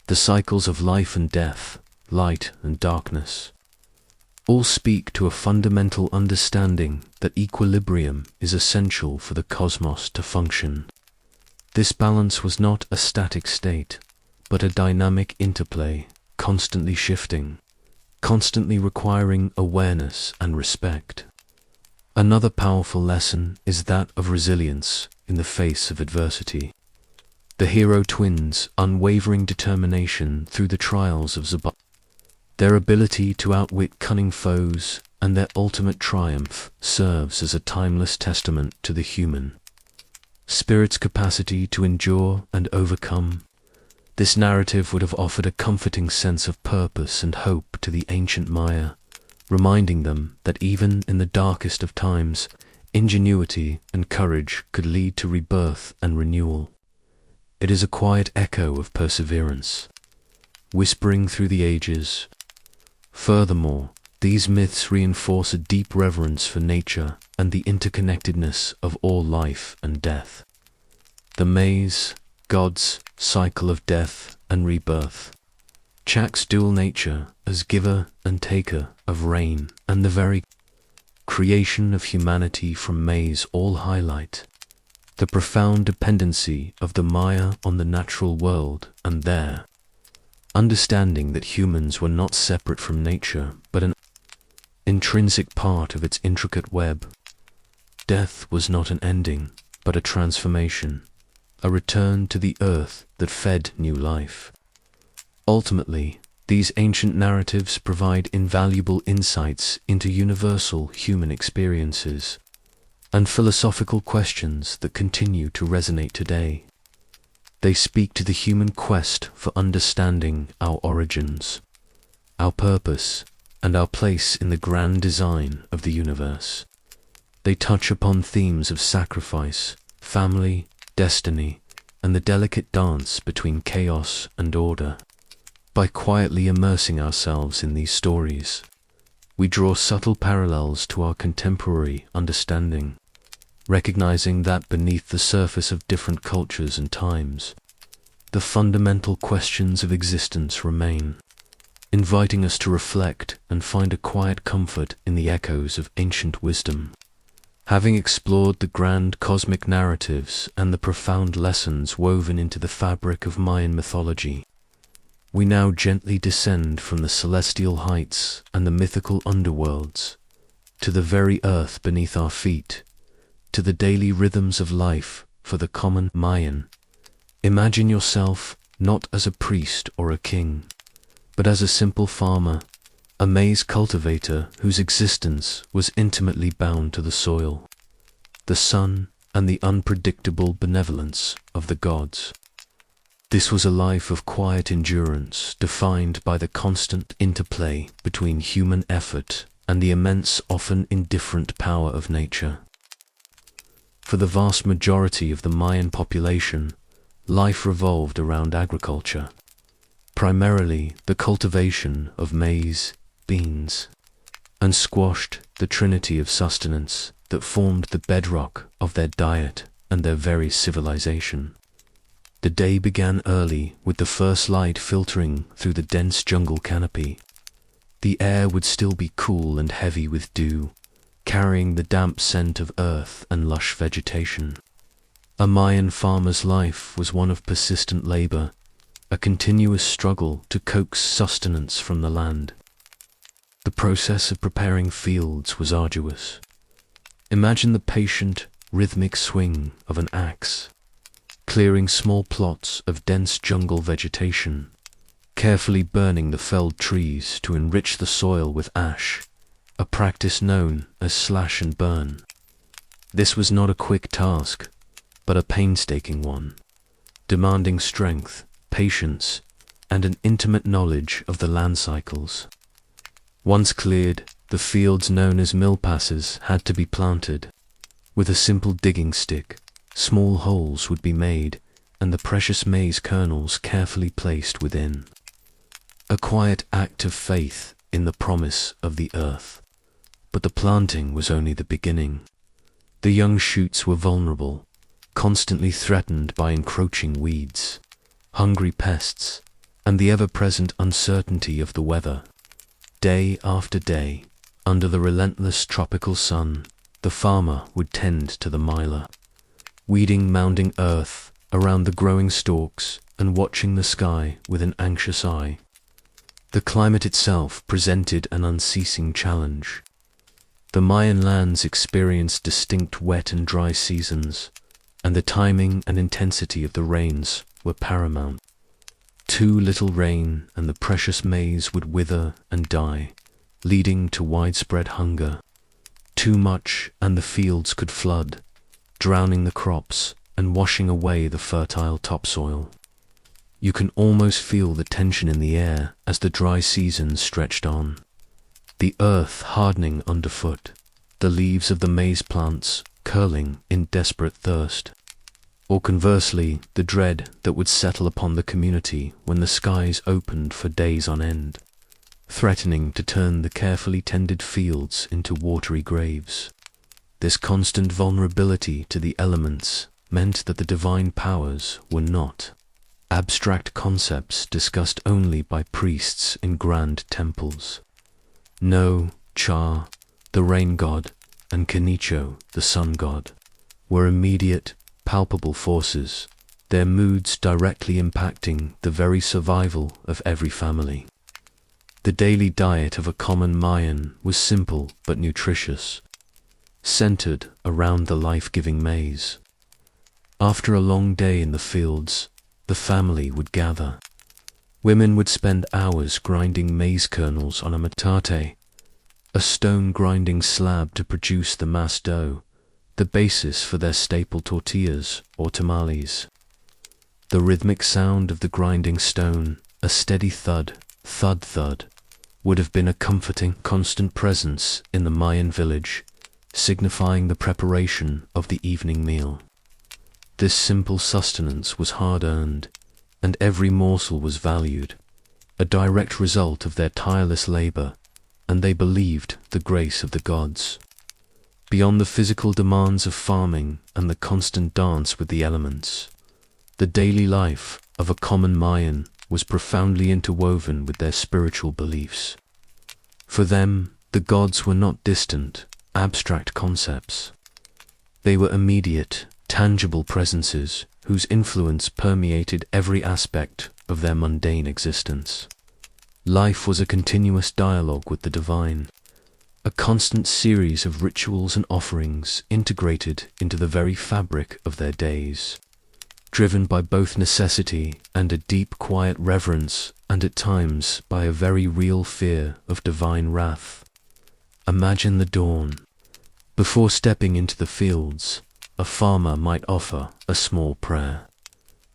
the cycles of life and death, light and darkness, all speak to a fundamental understanding that equilibrium is essential for the cosmos to function. This balance was not a static state, but a dynamic interplay, constantly shifting, constantly requiring awareness and respect. Another powerful lesson is that of resilience in the face of adversity. The hero twins' unwavering determination through the trials of Zaba, their ability to outwit cunning foes, and their ultimate triumph serves as a timeless testament to the human spirit's capacity to endure and overcome. This narrative would have offered a comforting sense of purpose and hope to the ancient Maya, reminding them that even in the darkest of times, ingenuity and courage could lead to rebirth and renewal. It is a quiet echo of perseverance, whispering through the ages. Furthermore, these myths reinforce a deep reverence for nature and the interconnectedness of all life and death. The May's God's cycle of death and rebirth, Chak's dual nature as giver and taker of rain, and the very creation of humanity from May's all highlight the profound dependency of the Maya on the natural world and their understanding that humans were not separate from nature but an intrinsic part of its intricate web. Death was not an ending, but a transformation, a return to the earth that fed new life. Ultimately, these ancient narratives provide invaluable insights into universal human experiences and philosophical questions that continue to resonate today. They speak to the human quest for understanding our origins, our purpose, and our place in the grand design of the universe. They touch upon themes of sacrifice, family, destiny, and the delicate dance between chaos and order. By quietly immersing ourselves in these stories, we draw subtle parallels to our contemporary understanding, recognizing that beneath the surface of different cultures and times, the fundamental questions of existence remain, inviting us to reflect and find a quiet comfort in the echoes of ancient wisdom. Having explored the grand cosmic narratives and the profound lessons woven into the fabric of Mayan mythology, we now gently descend from the celestial heights and the mythical underworlds to the very earth beneath our feet, to the daily rhythms of life for the common Mayan. Imagine yourself not as a priest or a king, but as a simple farmer, a maize cultivator whose existence was intimately bound to the soil, the sun, and the unpredictable benevolence of the gods. This was a life of quiet endurance, defined by the constant interplay between human effort and the immense, often indifferent power of nature. For the vast majority of the Mayan population, life revolved around agriculture, primarily the cultivation of maize, beans, and squashed the trinity of sustenance that formed the bedrock of their diet and their very civilization. The day began early with the first light filtering through the dense jungle canopy. The air would still be cool and heavy with dew, carrying the damp scent of earth and lush vegetation. A Mayan farmer's life was one of persistent labor, a continuous struggle to coax sustenance from the land. The process of preparing fields was arduous. Imagine the patient, rhythmic swing of an axe, clearing small plots of dense jungle vegetation, carefully burning the felled trees to enrich the soil with ash, a practice known as slash and burn. This was not a quick task, but a painstaking one, demanding strength, patience, and an intimate knowledge of the land cycles. Once cleared, the fields known as millpasses had to be planted. With a simple digging stick, small holes would be made, and the precious maize kernels carefully placed within. A quiet act of faith in the promise of the earth. But the planting was only the beginning. The young shoots were vulnerable, constantly threatened by encroaching weeds, hungry pests, and the ever-present uncertainty of the weather. Day after day, under the relentless tropical sun, the farmer would tend to the myla, weeding mounding earth around the growing stalks and watching the sky with an anxious eye. The climate itself presented an unceasing challenge. The Mayan lands experienced distinct wet and dry seasons, and the timing and intensity of the rains were paramount. Too little rain and the precious maize would wither and die, leading to widespread hunger. Too much and the fields could flood, drowning the crops and washing away the fertile topsoil. You can almost feel the tension in the air as the dry season stretched on. The earth hardening underfoot, the leaves of the maize plants curling in desperate thirst. Or conversely, the dread that would settle upon the community when the skies opened for days on end, threatening to turn the carefully tended fields into watery graves. This constant vulnerability to the elements meant that the divine powers were not abstract concepts discussed only by priests in grand temples. No, Cha, the rain god, and Kenicho, the sun god, were immediate, palpable forces, their moods directly impacting the very survival of every family. The daily diet of a common Mayan was simple but nutritious, centered around the life-giving maize. After a long day in the fields, the family would gather. Women would spend hours grinding maize kernels on a metate, a stone grinding slab to produce the mass dough, the basis for their staple tortillas or tamales. The rhythmic sound of the grinding stone, a steady thud, thud thud, would have been a comforting, constant presence in the Mayan village, signifying the preparation of the evening meal. This simple sustenance was hard-earned, and every morsel was valued, a direct result of their tireless labor, and they believed the grace of the gods. Beyond the physical demands of farming and the constant dance with the elements, the daily life of a common Mayan was profoundly interwoven with their spiritual beliefs. For them, the gods were not distant, abstract concepts. They were immediate, tangible presences whose influence permeated every aspect of their mundane existence. Life was a continuous dialogue with the divine, a constant series of rituals and offerings integrated into the very fabric of their days, driven by both necessity and a deep, quiet reverence, and at times by a very real fear of divine wrath. Imagine the dawn. Before stepping into the fields, a farmer might offer a small prayer,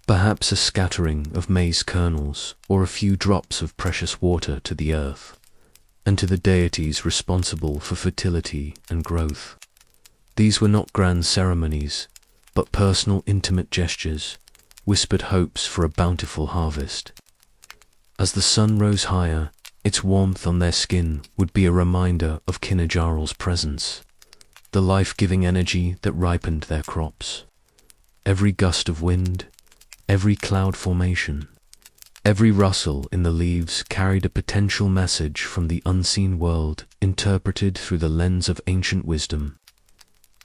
perhaps a scattering of maize kernels or a few drops of precious water to the earth, and to the deities responsible for fertility and growth. These were not grand ceremonies, but personal, intimate gestures, whispered hopes for a bountiful harvest. As the sun rose higher, its warmth on their skin would be a reminder of Kinajaral's presence, the life-giving energy that ripened their crops. Every gust of wind, every cloud formation, every rustle in the leaves carried a potential message from the unseen world interpreted through the lens of ancient wisdom.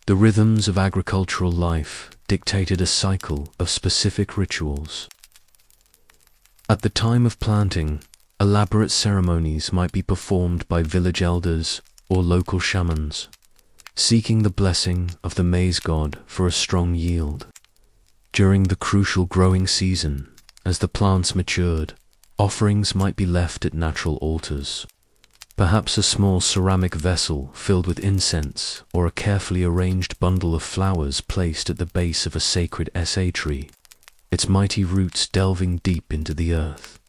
The rhythms of agricultural life dictated a cycle of specific rituals. At the time of planting, elaborate ceremonies might be performed by village elders or local shamans, seeking the blessing of the maize god for a strong yield. During the crucial growing season, as the plants matured, offerings might be left at natural altars. Perhaps a small ceramic vessel filled with incense or a carefully arranged bundle of flowers placed at the base of a sacred SA tree, its mighty roots delving deep into the earth,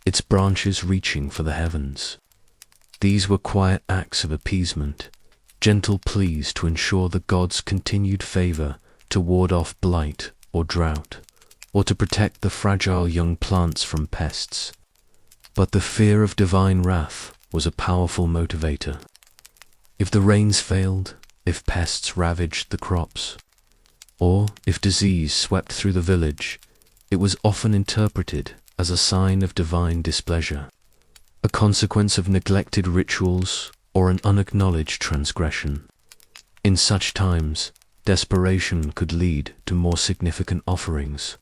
its branches reaching for the heavens. These were quiet acts of appeasement, gentle pleas to ensure the gods' continued favor, to ward off blight or drought, or to protect the fragile young plants from pests. But the fear of divine wrath was a powerful motivator. If the rains failed, if pests ravaged the crops, or if disease swept through the village, it was often interpreted as a sign of divine displeasure, a consequence of neglected rituals or an unacknowledged transgression. In such times, desperation could lead to more significant offerings,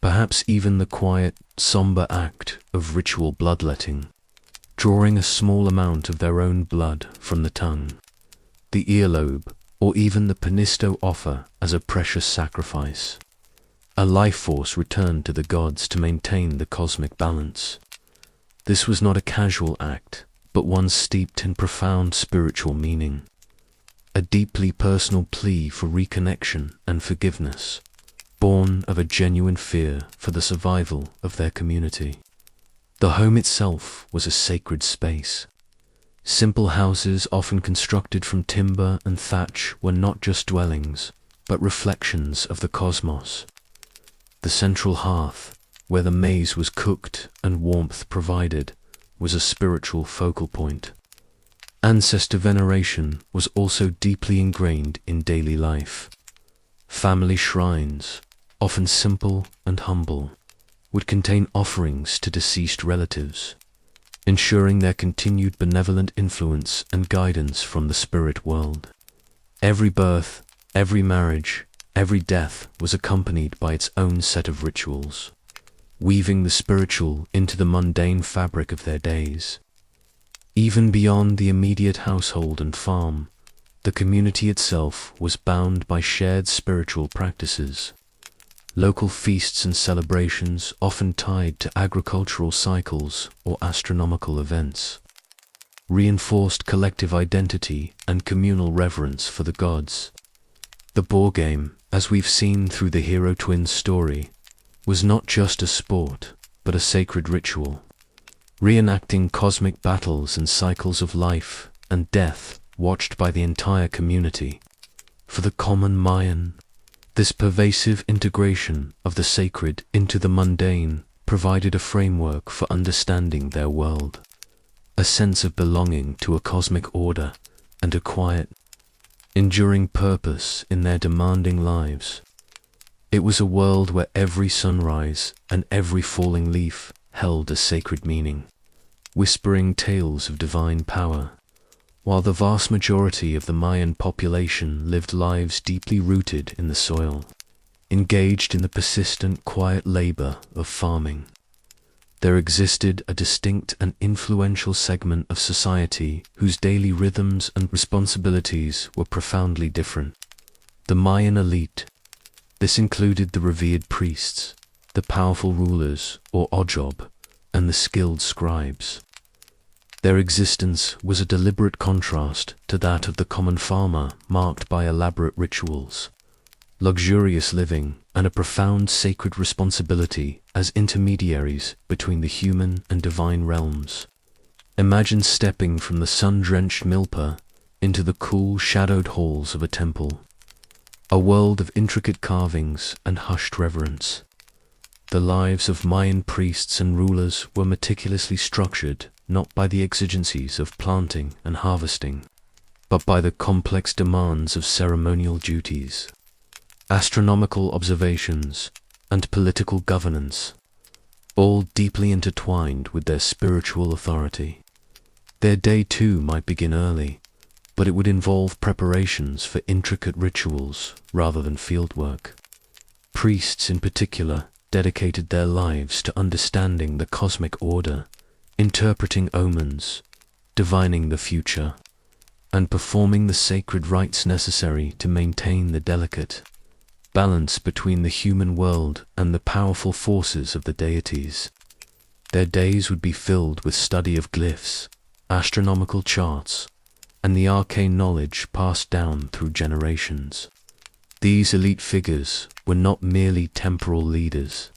perhaps even the quiet, somber act of ritual bloodletting, drawing a small amount of their own blood from the tongue. the earlobe, or even the penisto offer as a precious sacrifice. A life force returned to the gods to maintain the cosmic balance. This was not a casual act, but one steeped in profound spiritual meaning. A deeply personal plea for reconnection and forgiveness, born of a genuine fear for the survival of their community. The home itself was a sacred space. Simple houses, often constructed from timber and thatch, were not just dwellings, but reflections of the cosmos. The central hearth, where the maize was cooked and warmth provided, was a spiritual focal point. Ancestor veneration was also deeply ingrained in daily life. Family shrines, often simple and humble, would contain offerings to deceased relatives, ensuring their continued benevolent influence and guidance from the spirit world. Every birth, every marriage, every death was accompanied by its own set of rituals, weaving the spiritual into the mundane fabric of their days. Even beyond the immediate household and farm, the community itself was bound by shared spiritual practices. Local feasts and celebrations, often tied to agricultural cycles or astronomical events, reinforced collective identity and communal reverence for the gods. The board game, as we've seen through the Hero Twins story, was not just a sport, but a sacred ritual, reenacting cosmic battles and cycles of life and death watched by the entire community. For the common Mayan, this pervasive integration of the sacred into the mundane provided a framework for understanding their world, a sense of belonging to a cosmic order and a quiet, enduring purpose in their demanding lives. It was a world where every sunrise and every falling leaf held a sacred meaning, whispering tales of divine power, while the vast majority of the Mayan population lived lives deeply rooted in the soil, engaged in the persistent, quiet labor of farming. There existed a distinct and influential segment of society whose daily rhythms and responsibilities were profoundly different. The Mayan elite. This included the revered priests, the powerful rulers, or ojob, and the skilled scribes. Their existence was a deliberate contrast to that of the common farmer, marked by elaborate rituals, luxurious living, and a profound sacred responsibility as intermediaries between the human and divine realms. Imagine stepping from the sun-drenched milpa into the cool, shadowed halls of a temple, a world of intricate carvings and hushed reverence. The lives of Mayan priests and rulers were meticulously structured not by the exigencies of planting and harvesting, but by the complex demands of ceremonial duties, astronomical observations, and political governance, all deeply intertwined with their spiritual authority. Their day too might begin early, but it would involve preparations for intricate rituals rather than fieldwork. Priests in particular dedicated their lives to understanding the cosmic order, interpreting omens, divining the future, and performing the sacred rites necessary to maintain the delicate balance between the human world and the powerful forces of the deities. Their days would be filled with study of glyphs, astronomical charts, and the arcane knowledge passed down through generations. These elite figures were not merely temporal leaders.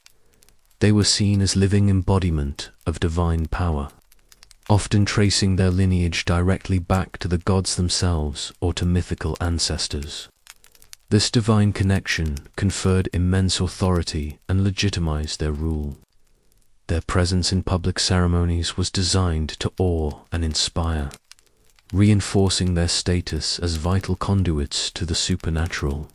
They were seen as living embodiment of divine power, often tracing their lineage directly back to the gods themselves or to mythical ancestors. This divine connection conferred immense authority and legitimized their rule. Their presence in public ceremonies was designed to awe and inspire, reinforcing their status as vital conduits to the supernatural.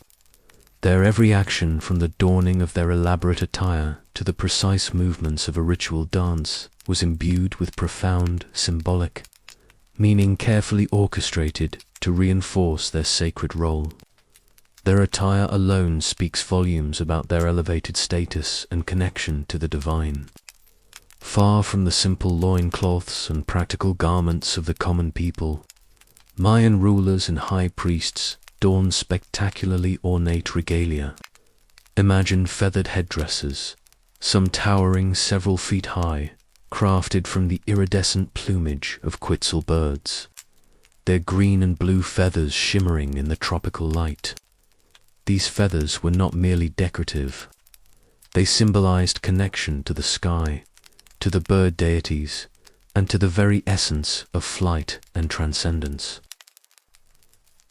Their every action, from the donning of their elaborate attire to the precise movements of a ritual dance, was imbued with profound symbolic meaning, carefully orchestrated to reinforce their sacred role. Their attire alone speaks volumes about their elevated status and connection to the divine. Far from the simple loincloths and practical garments of the common people, Mayan rulers and high priests donned spectacularly ornate regalia. Imagine feathered headdresses, some towering several feet high, crafted from the iridescent plumage of Quetzal birds, their green and blue feathers shimmering in the tropical light. These feathers were not merely decorative. They symbolized connection to the sky, to the bird deities, and to the very essence of flight and transcendence.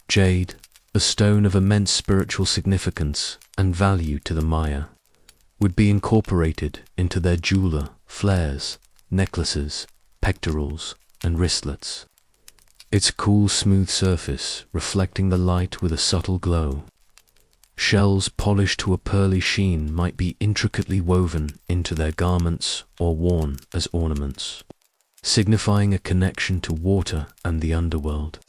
Jade, a stone of immense spiritual significance and value to the Maya, would be incorporated into their jeweler, flares, necklaces, pectorals, and wristlets. Its cool, smooth surface reflecting the light with a subtle glow. Shells polished to a pearly sheen might be intricately woven into their garments or worn as ornaments, signifying a connection to water and the underworld.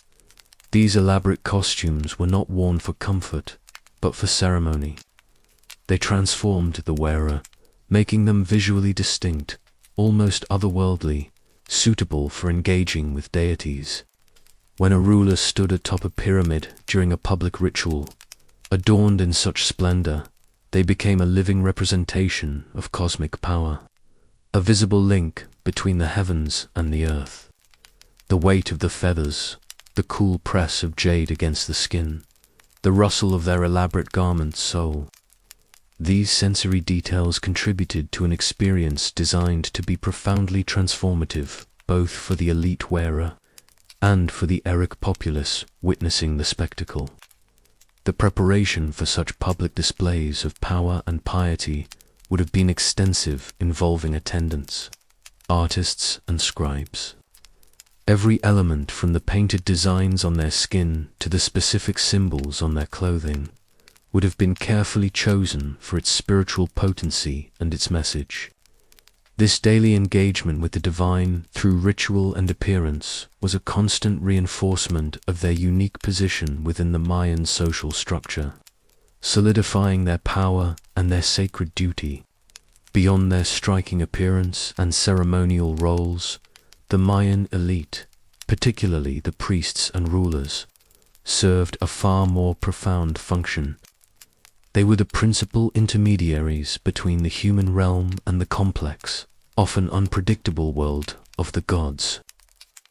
These elaborate costumes were not worn for comfort, but for ceremony. They transformed the wearer, making them visually distinct, almost otherworldly, suitable for engaging with deities. When a ruler stood atop a pyramid during a public ritual, adorned in such splendor, they became a living representation of cosmic power, a visible link between the heavens and the earth. The weight of the feathers, the cool press of jade against the skin, the rustle of their elaborate garments soul. These sensory details contributed to an experience designed to be profoundly transformative, both for the elite wearer and for the Eric populace witnessing the spectacle. The preparation for such public displays of power and piety would have been extensive, involving attendants, artists, and scribes. Every element from the painted designs on their skin to the specific symbols on their clothing would have been carefully chosen for its spiritual potency and its message. This daily engagement with the divine through ritual and appearance was a constant reinforcement of their unique position within the Mayan social structure, solidifying their power and their sacred duty. Beyond their striking appearance and ceremonial roles, the Mayan elite, particularly the priests and rulers, served a far more profound function. They were the principal intermediaries between the human realm and the complex, often unpredictable world of the gods.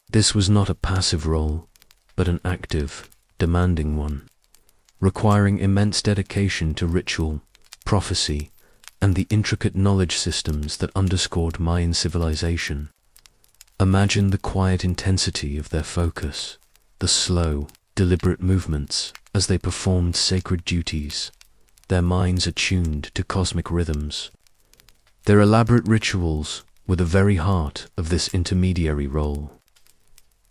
This was not a passive role, but an active, demanding one, requiring immense dedication to ritual, prophecy, and the intricate knowledge systems that underscored Mayan civilization. Imagine the quiet intensity of their focus, the slow, deliberate movements as they performed sacred duties, their minds attuned to cosmic rhythms. Their elaborate rituals were the very heart of this intermediary role.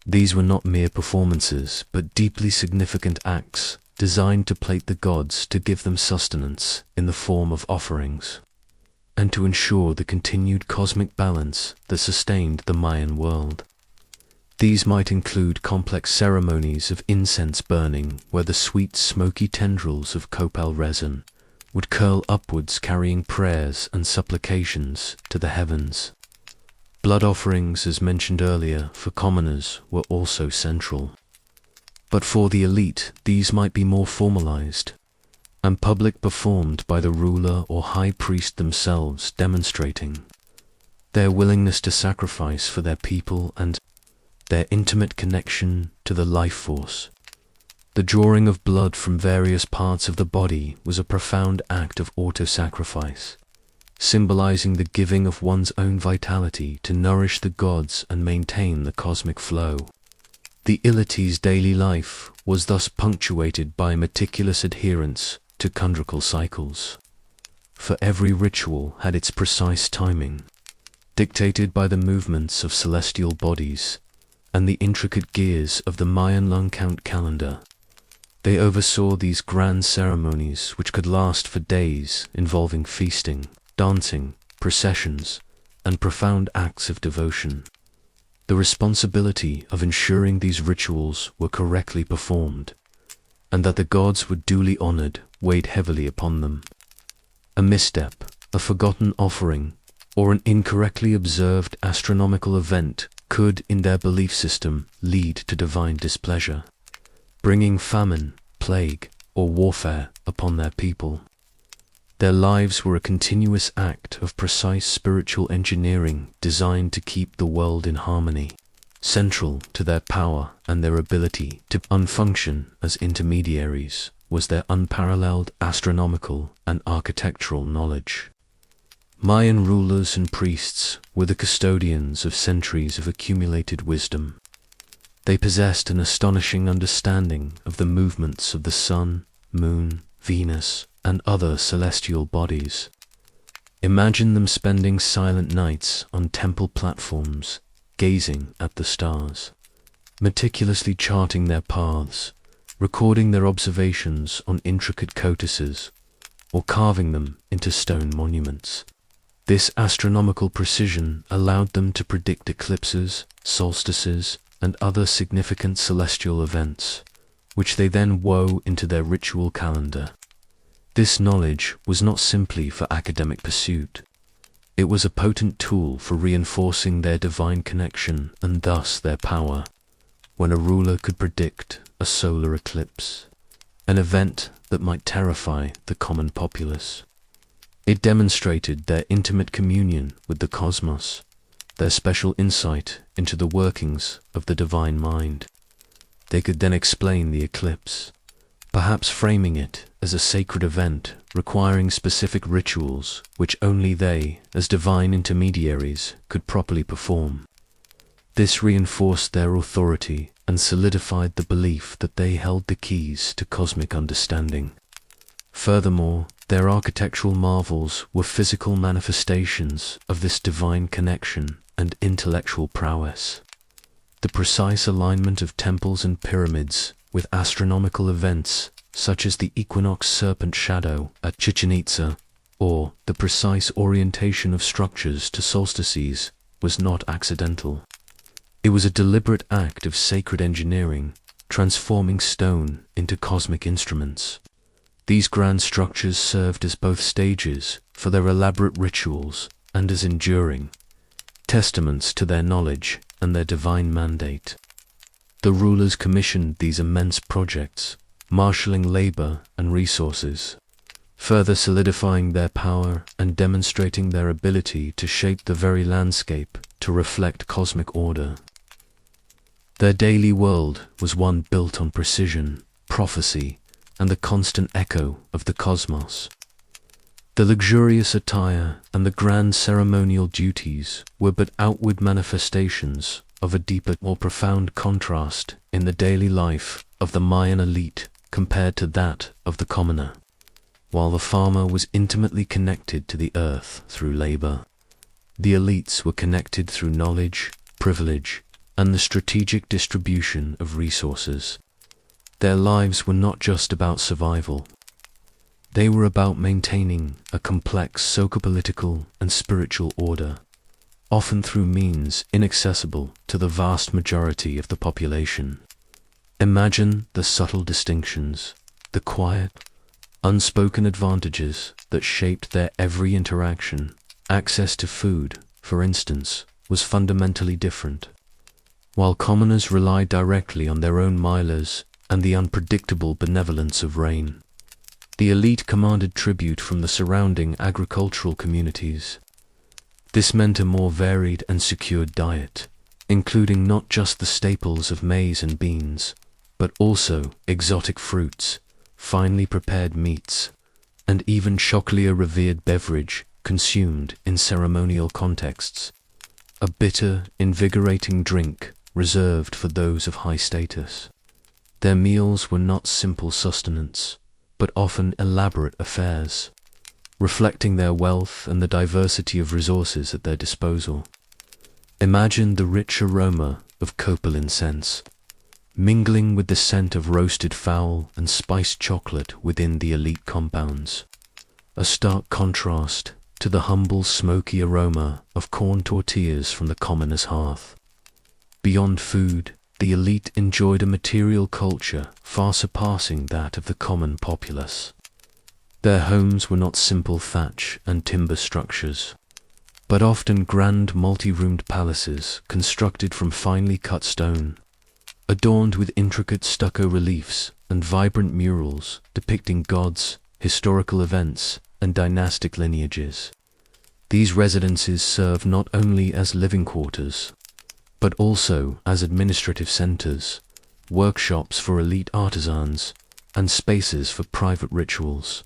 These were not mere performances, but deeply significant acts designed to plate the gods to give them sustenance in the form of offerings, and to ensure the continued cosmic balance that sustained the Mayan world. These might include complex ceremonies of incense burning, where the sweet, smoky tendrils of copal resin would curl upwards, carrying prayers and supplications to the heavens. Blood offerings, as mentioned earlier, for commoners were also central. But for the elite, these might be more formalized, and public, performed by the ruler or high priest themselves, demonstrating their willingness to sacrifice for their people and their intimate connection to the life force. The drawing of blood from various parts of the body was a profound act of auto-sacrifice, symbolizing the giving of one's own vitality to nourish the gods and maintain the cosmic flow. The elite's daily life was thus punctuated by meticulous adherence to chondrical cycles, for every ritual had its precise timing, dictated by the movements of celestial bodies and the intricate gears of the Mayan lung count calendar. They oversaw these grand ceremonies, which could last for days, involving feasting, dancing, processions, and profound acts of devotion. The responsibility of ensuring these rituals were correctly performed, and that the gods were duly honored, weighed heavily upon them. A misstep, a forgotten offering, or an incorrectly observed astronomical event could, in their belief system, lead to divine displeasure, bringing famine, plague, or warfare upon their people. Their lives were a continuous act of precise spiritual engineering designed to keep the world in harmony. Central to their power and their ability to function as intermediaries was their unparalleled astronomical and architectural knowledge. Mayan rulers and priests were the custodians of centuries of accumulated wisdom. They possessed an astonishing understanding of the movements of the sun, moon, Venus, and other celestial bodies. Imagine them spending silent nights on temple platforms, gazing at the stars, meticulously charting their paths, recording their observations on intricate codices, or carving them into stone monuments. This astronomical precision allowed them to predict eclipses, solstices, and other significant celestial events, which they then wove into their ritual calendar. This knowledge was not simply for academic pursuit. It was a potent tool for reinforcing their divine connection and thus their power. When a ruler could predict a solar eclipse, an event that might terrify the common populace, it demonstrated their intimate communion with the cosmos, their special insight into the workings of the divine mind. They could then explain the eclipse, perhaps framing it as a sacred event requiring specific rituals which only they, as divine intermediaries, could properly perform. This reinforced their authority and solidified the belief that they held the keys to cosmic understanding. Furthermore, their architectural marvels were physical manifestations of this divine connection and intellectual prowess. The precise alignment of temples and pyramids with astronomical events such as the equinox serpent shadow at Chichen Itza, or the precise orientation of structures to solstices, was not accidental. It was a deliberate act of sacred engineering, transforming stone into cosmic instruments. These grand structures served as both stages for their elaborate rituals and as enduring testaments to their knowledge and their divine mandate. The rulers commissioned these immense projects, marshalling labor and resources, further solidifying their power and demonstrating their ability to shape the very landscape to reflect cosmic order. Their daily world was one built on precision, prophecy, and the constant echo of the cosmos. The luxurious attire and the grand ceremonial duties were but outward manifestations of a deeper, more profound contrast in the daily life of the Mayan elite compared to that of the commoner. While the farmer was intimately connected to the earth through labor, the elites were connected through knowledge, privilege, and the strategic distribution of resources. Their lives were not just about survival. They were about maintaining a complex socio-political and spiritual order, often through means inaccessible to the vast majority of the population. Imagine the subtle distinctions, the quiet, unspoken advantages that shaped their every interaction. Access to food, for instance, was fundamentally different. While commoners relied directly on their own milers and the unpredictable benevolence of rain, the elite commanded tribute from the surrounding agricultural communities. This meant a more varied and secured diet, including not just the staples of maize and beans, but also exotic fruits, finely prepared meats, and even shockily a revered beverage consumed in ceremonial contexts, a bitter, invigorating drink reserved for those of high status. Their meals were not simple sustenance, but often elaborate affairs, reflecting their wealth and the diversity of resources at their disposal. Imagine the rich aroma of copal incense, mingling with the scent of roasted fowl and spiced chocolate within the elite compounds, a stark contrast to the humble smoky aroma of corn tortillas from the commoner's hearth. Beyond food, the elite enjoyed a material culture far surpassing that of the common populace. Their homes were not simple thatch and timber structures. but often grand multi-roomed palaces constructed from finely cut stone, adorned with intricate stucco reliefs and vibrant murals depicting gods, historical events, and dynastic lineages. These residences serve not only as living quarters, but also as administrative centers, workshops for elite artisans, and spaces for private rituals.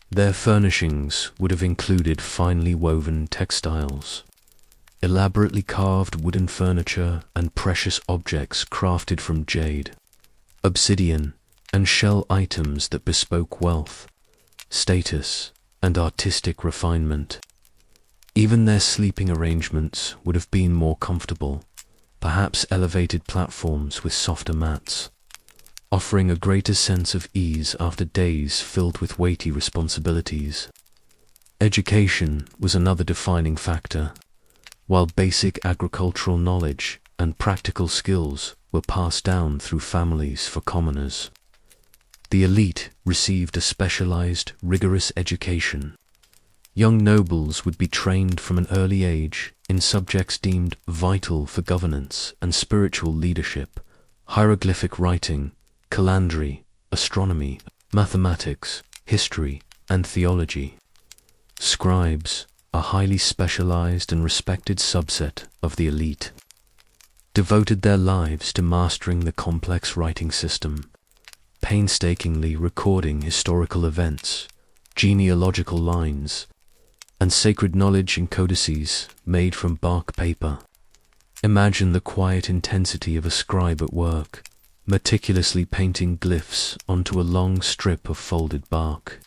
Their furnishings would have included finely woven textiles, elaborately carved wooden furniture, and precious objects crafted from jade, obsidian, and shell items that bespoke wealth, status, and artistic refinement. Even their sleeping arrangements would have been more comfortable, perhaps elevated platforms with softer mats, offering a greater sense of ease after days filled with weighty responsibilities. Education was another defining factor. While basic agricultural knowledge and practical skills were passed down through families for commoners, the elite received a specialized, rigorous education. Young nobles would be trained from an early age in subjects deemed vital for governance and spiritual leadership: hieroglyphic writing, calendry, astronomy, mathematics, history, and theology. Scribes, a highly specialized and respected subset of the elite, devoted their lives to mastering the complex writing system, painstakingly recording historical events, genealogical lines, and sacred knowledge in codices made from bark paper. Imagine the quiet intensity of a scribe at work, meticulously painting glyphs onto a long strip of folded bark,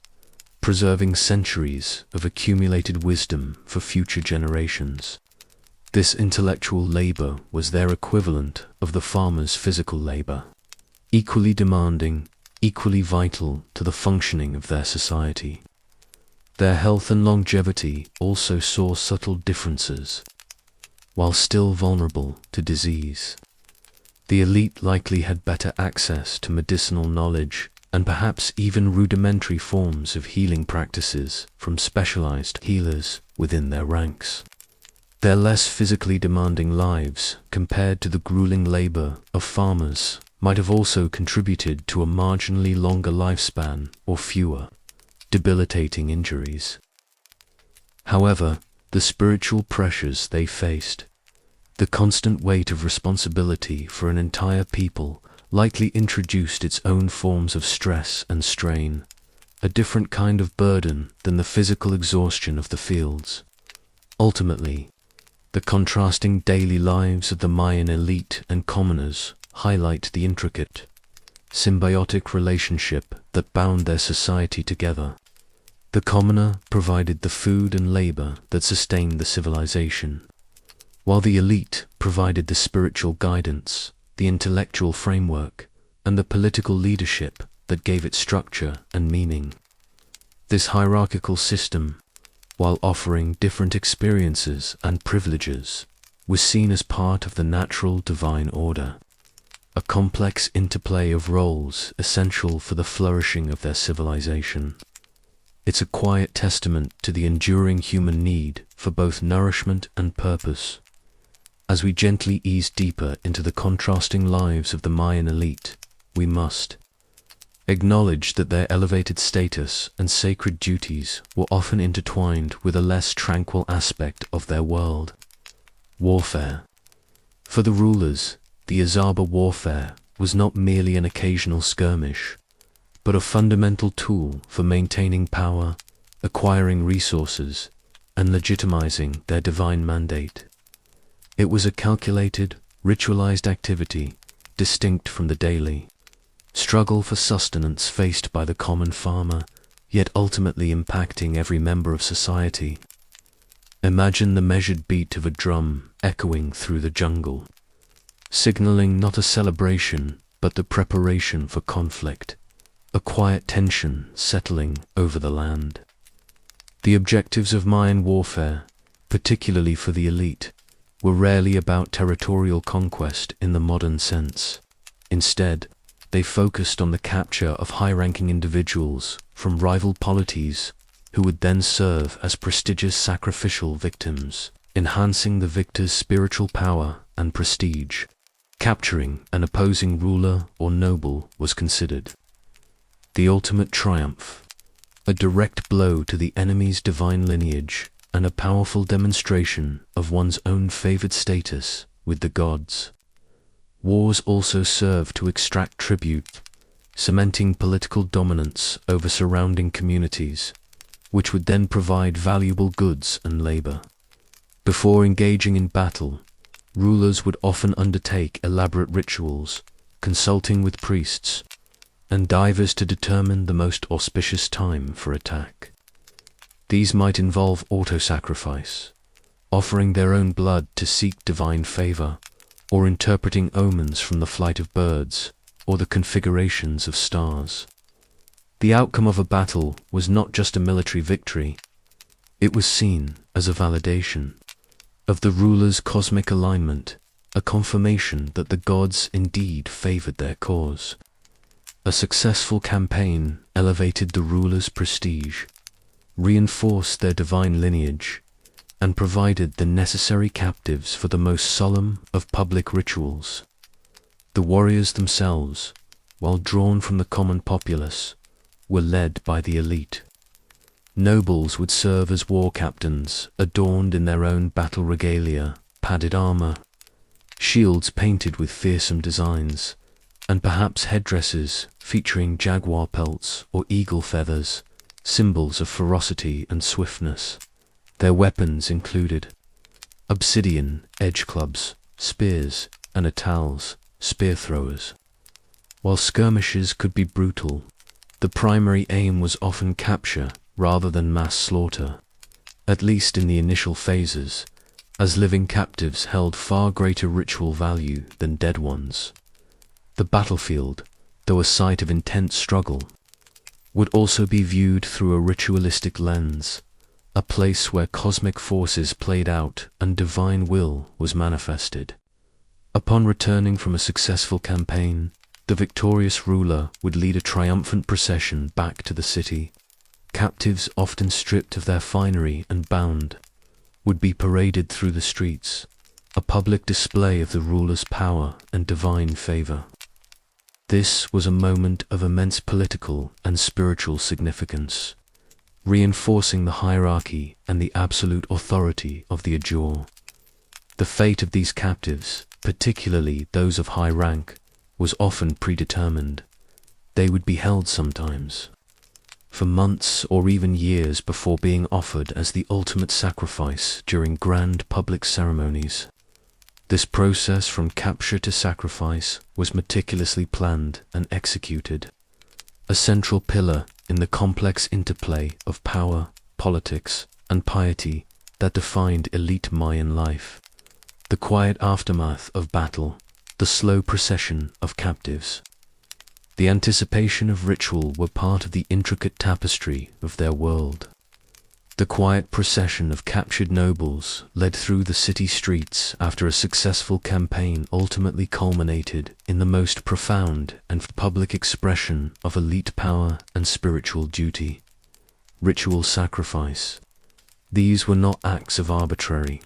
preserving centuries of accumulated wisdom for future generations. This intellectual labor was their equivalent of the farmer's physical labor, equally demanding, equally vital to the functioning of their society. Their health and longevity also saw subtle differences. While still vulnerable to disease, the elite likely had better access to medicinal knowledge and perhaps even rudimentary forms of healing practices from specialized healers within their ranks. Their less physically demanding lives, compared to the grueling labor of farmers, might have also contributed to a marginally longer lifespan or fewer debilitating injuries. However, the spiritual pressures they faced, the constant weight of responsibility for an entire people, likely introduced its own forms of stress and strain, a different kind of burden than the physical exhaustion of the fields. Ultimately, the contrasting daily lives of the Mayan elite and commoners highlight the intricate, symbiotic relationship that bound their society together. The commoner provided the food and labor that sustained the civilization, while the elite provided the spiritual guidance, the intellectual framework, and the political leadership that gave it structure and meaning. This hierarchical system, while offering different experiences and privileges, was seen as part of the natural divine order, a complex interplay of roles essential for the flourishing of their civilization. It's a quiet testament to the enduring human need for both nourishment and purpose. As we gently ease deeper into the contrasting lives of the Mayan elite, we must acknowledge that their elevated status and sacred duties were often intertwined with a less tranquil aspect of their world: warfare. For the rulers, the Azaba warfare was not merely an occasional skirmish, but a fundamental tool for maintaining power, acquiring resources, and legitimizing their divine mandate. It was a calculated, ritualized activity, distinct from the daily struggle for sustenance faced by the common farmer, yet ultimately impacting every member of society. Imagine the measured beat of a drum echoing through the jungle, signaling not a celebration, but the preparation for conflict, a quiet tension settling over the land. The objectives of Mayan warfare, particularly for the elite, were rarely about territorial conquest in the modern sense. Instead, they focused on the capture of high-ranking individuals from rival polities who would then serve as prestigious sacrificial victims, enhancing the victor's spiritual power and prestige. Capturing an opposing ruler or noble was considered the ultimate triumph, a direct blow to the enemy's divine lineage and a powerful demonstration of one's own favored status with the gods. Wars also served to extract tribute, cementing political dominance over surrounding communities, which would then provide valuable goods and labor. Before engaging in battle, rulers would often undertake elaborate rituals, consulting with priests and divers to determine the most auspicious time for attack. These might involve auto-sacrifice, offering their own blood to seek divine favor, or interpreting omens from the flight of birds or the configurations of stars. The outcome of a battle was not just a military victory, it was seen as a validation of the ruler's cosmic alignment, a confirmation that the gods indeed favored their cause. A successful campaign elevated the ruler's prestige, reinforced their divine lineage, and provided the necessary captives for the most solemn of public rituals. The warriors themselves, while drawn from the common populace, were led by the elite. Nobles would serve as war captains, adorned in their own battle regalia, padded armor, shields painted with fearsome designs, and perhaps headdresses featuring jaguar pelts or eagle feathers, symbols of ferocity and swiftness. Their weapons included obsidian edge clubs, spears, and atals, spear throwers. While skirmishes could be brutal, the primary aim was often capture rather than mass slaughter, at least in the initial phases, as living captives held far greater ritual value than dead ones. The battlefield, though a site of intense struggle, would also be viewed through a ritualistic lens, a place where cosmic forces played out and divine will was manifested. Upon returning from a successful campaign, the victorious ruler would lead a triumphant procession back to the city. Captives, often stripped of their finery and bound, would be paraded through the streets, a public display of the ruler's power and divine favor. This was a moment of immense political and spiritual significance, reinforcing the hierarchy and the absolute authority of the Ajur. The fate of these captives, particularly those of high rank, was often predetermined. They would be held sometimes for months or even years before being offered as the ultimate sacrifice during grand public ceremonies. This process from capture to sacrifice was meticulously planned and executed, a central pillar in the complex interplay of power, politics, and piety that defined elite Mayan life. The quiet aftermath of battle, the slow procession of captives, the anticipation of ritual were part of the intricate tapestry of their world. The quiet procession of captured nobles led through the city streets after a successful campaign ultimately culminated in the most profound and public expression of elite power and spiritual duty. Ritual sacrifice. These were not acts of arbitrary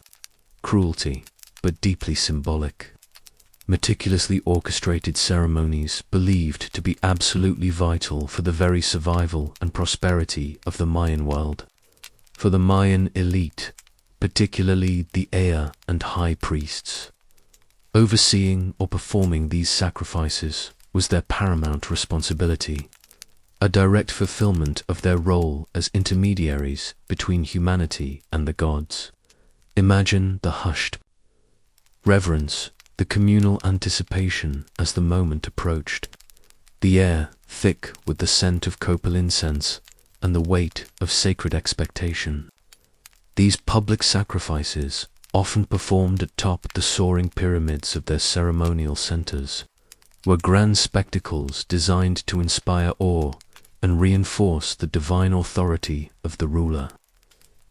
cruelty, but deeply symbolic. Meticulously orchestrated ceremonies believed to be absolutely vital for the very survival and prosperity of the Mayan world. For the Mayan elite, particularly the Aya and high priests, overseeing or performing these sacrifices was their paramount responsibility, a direct fulfillment of their role as intermediaries between humanity and the gods. Imagine the hushed reverence, the communal anticipation as the moment approached, the air thick with the scent of copal incense and the weight of sacred expectation. These public sacrifices, often performed atop the soaring pyramids of their ceremonial centers, were grand spectacles designed to inspire awe and reinforce the divine authority of the ruler.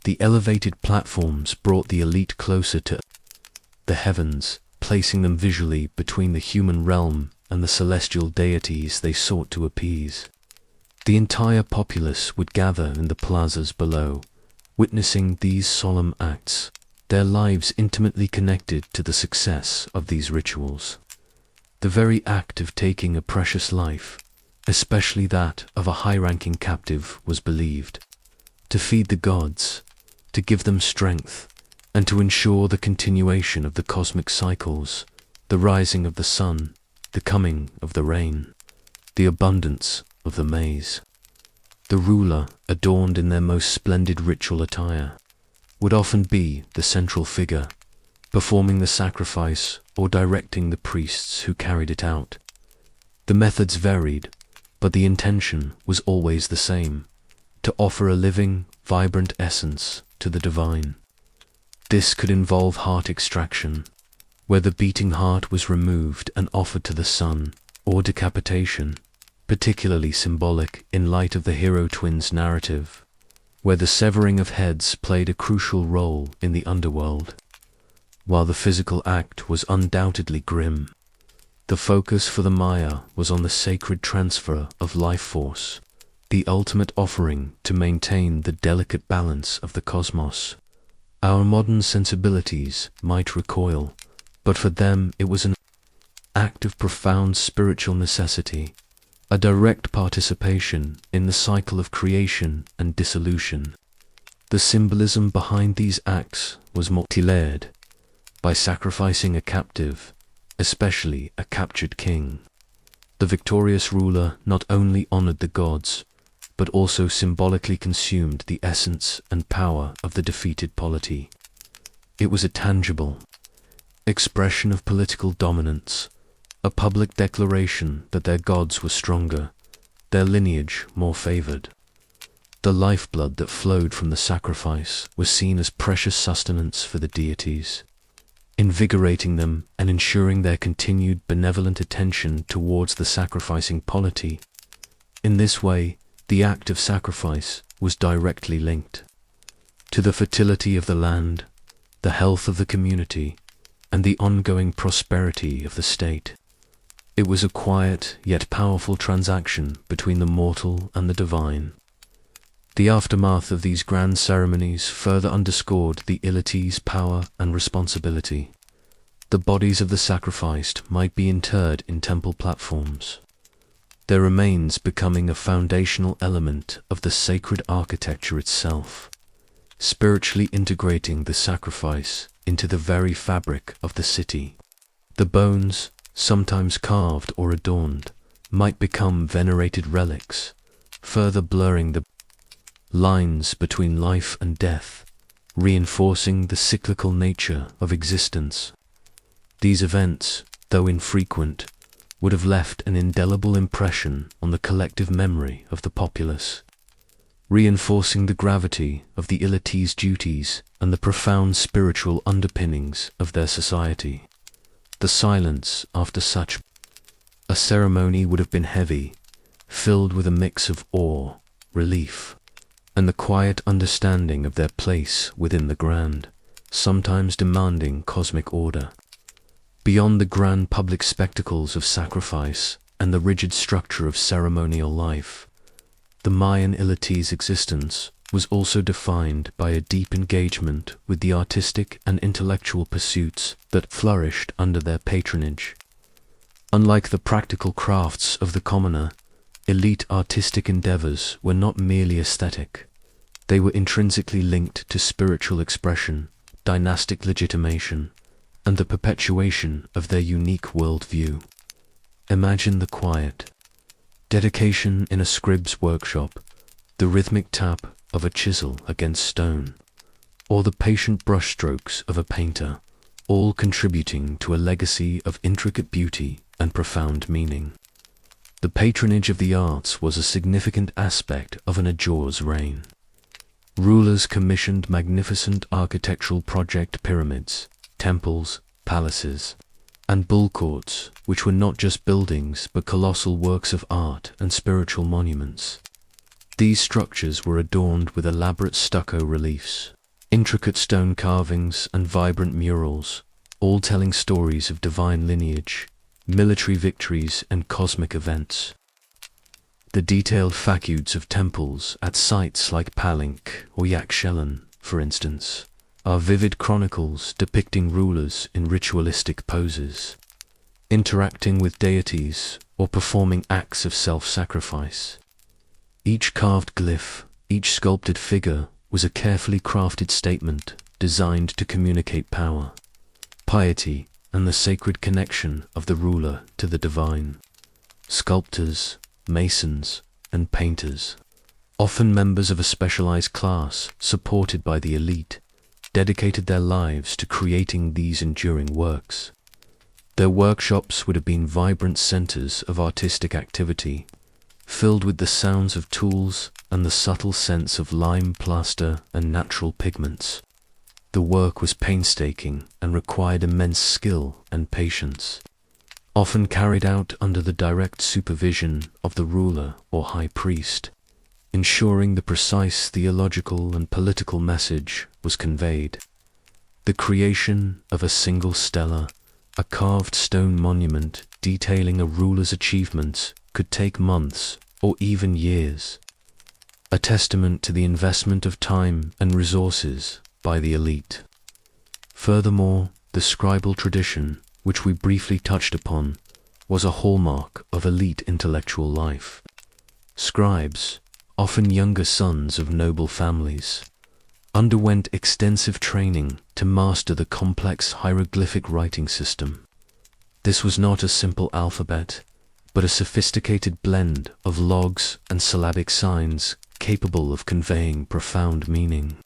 The elevated platforms brought the elite closer to the heavens, placing them visually between the human realm and the celestial deities they sought to appease. The entire populace would gather in the plazas below, witnessing these solemn acts, their lives intimately connected to the success of these rituals. The very act of taking a precious life, especially that of a high-ranking captive, was believed to feed the gods, to give them strength, and to ensure the continuation of the cosmic cycles, the rising of the sun, the coming of the rain, the abundance of the maize. The ruler, adorned in their most splendid ritual attire, would often be the central figure, performing the sacrifice or directing the priests who carried it out. The methods varied, but the intention was always the same: to offer a living, vibrant essence to the divine. This could involve heart extraction, where the beating heart was removed and offered to the sun, or decapitation, particularly symbolic in light of the hero twins narrative, where the severing of heads played a crucial role in the underworld. While the physical act was undoubtedly grim, the focus for the Maya was on the sacred transfer of life force, the ultimate offering to maintain the delicate balance of the cosmos. Our modern sensibilities might recoil, but for them it was an act of profound spiritual necessity, a direct participation in the cycle of creation and dissolution. The symbolism behind these acts was multi-layered. By sacrificing a captive, especially a captured king, the victorious ruler not only honored the gods, but also symbolically consumed the essence and power of the defeated polity. It was a tangible expression of political dominance, a public declaration that their gods were stronger, their lineage more favored. The lifeblood that flowed from the sacrifice was seen as precious sustenance for the deities, invigorating them and ensuring their continued benevolent attention towards the sacrificing polity. In this way, the act of sacrifice was directly linked to the fertility of the land, the health of the community, and the ongoing prosperity of the state. It was a quiet yet powerful transaction between the mortal and the divine. The aftermath of these grand ceremonies further underscored the deity's power and responsibility. The bodies of the sacrificed might be interred in temple platforms, their remains becoming a foundational element of the sacred architecture itself, spiritually integrating the sacrifice into the very fabric of the city. The bones, sometimes carved or adorned, might become venerated relics, further blurring the lines between life and death, reinforcing the cyclical nature of existence. These events, though infrequent, would have left an indelible impression on the collective memory of the populace, reinforcing the gravity of the deity's duties and the profound spiritual underpinnings of their society. The silence after such a ceremony would have been heavy, filled with a mix of awe, relief, and the quiet understanding of their place within the grand, sometimes demanding cosmic order. Beyond the grand public spectacles of sacrifice and the rigid structure of ceremonial life, the Mayan deity's existence was also defined by a deep engagement with the artistic and intellectual pursuits that flourished under their patronage. Unlike the practical crafts of the commoner, elite artistic endeavors were not merely aesthetic. They were intrinsically linked to spiritual expression, dynastic legitimation, and the perpetuation of their unique worldview. Imagine the quiet dedication in a scribe's workshop, the rhythmic tap of a chisel against stone, or the patient brushstrokes of a painter, all contributing to a legacy of intricate beauty and profound meaning. The patronage of the arts was a significant aspect of an Ajuur's reign. Rulers commissioned magnificent architectural project pyramids, temples, palaces, and bull courts, which were not just buildings but colossal works of art and spiritual monuments. These structures were adorned with elaborate stucco reliefs, intricate stone carvings, and vibrant murals, all telling stories of divine lineage, military victories, and cosmic events. The detailed facades of temples at sites like Palenque or Yaxchilan, for instance, are vivid chronicles depicting rulers in ritualistic poses, interacting with deities or performing acts of self-sacrifice. Each carved glyph, each sculpted figure was a carefully crafted statement designed to communicate power, piety, and the sacred connection of the ruler to the divine. Sculptors, masons, and painters, often members of a specialized class supported by the elite, dedicated their lives to creating these enduring works. Their workshops would have been vibrant centers of artistic activity, filled with the sounds of tools and the subtle sense of lime plaster and natural pigments. The work was painstaking and required immense skill and patience, often carried out under the direct supervision of the ruler or high priest, ensuring the precise theological and political message was conveyed. The creation of a single stela, a carved stone monument detailing a ruler's achievements, could take months or even years, a testament to the investment of time and resources by the elite. Furthermore, the scribal tradition, which we briefly touched upon, was a hallmark of elite intellectual life. Scribes, often younger sons of noble families, underwent extensive training to master the complex hieroglyphic writing system. This was not a simple alphabet, but a sophisticated blend of logs and syllabic signs capable of conveying profound meaning.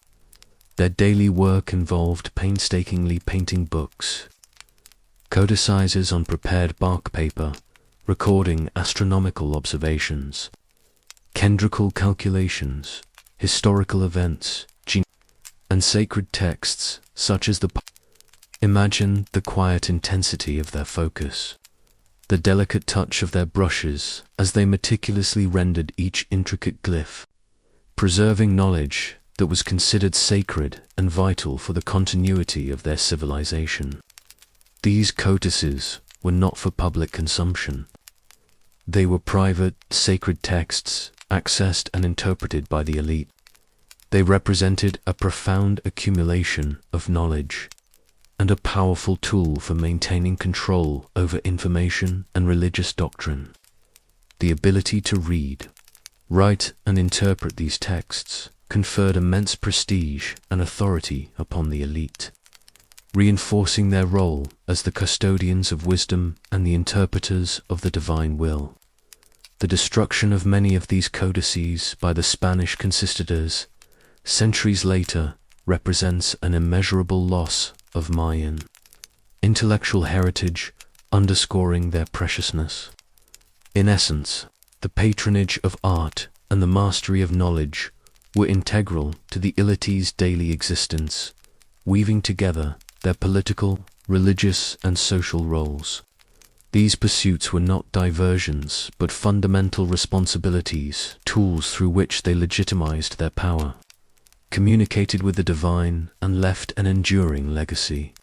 Their daily work involved painstakingly painting books, codicizers on prepared bark paper, recording astronomical observations, kendrical calculations, historical events, and sacred texts such as the Imagine the quiet intensity of their focus, the delicate touch of their brushes as they meticulously rendered each intricate glyph, preserving knowledge that was considered sacred and vital for the continuity of their civilization. These codices were not for public consumption. They were private, sacred texts, accessed and interpreted by the elite. They represented a profound accumulation of knowledge and a powerful tool for maintaining control over information and religious doctrine. The ability to read, write, and interpret these texts conferred immense prestige and authority upon the elite, reinforcing their role as the custodians of wisdom and the interpreters of the divine will. The destruction of many of these codices by the Spanish conquistadors centuries later represents an immeasurable loss of Mayan intellectual heritage, underscoring their preciousness. In essence, the patronage of art and the mastery of knowledge were integral to the elite's daily existence, weaving together their political, religious, and social roles. These pursuits were not diversions, but fundamental responsibilities, tools through which they legitimized their power, communicated with the divine, and left an enduring legacy.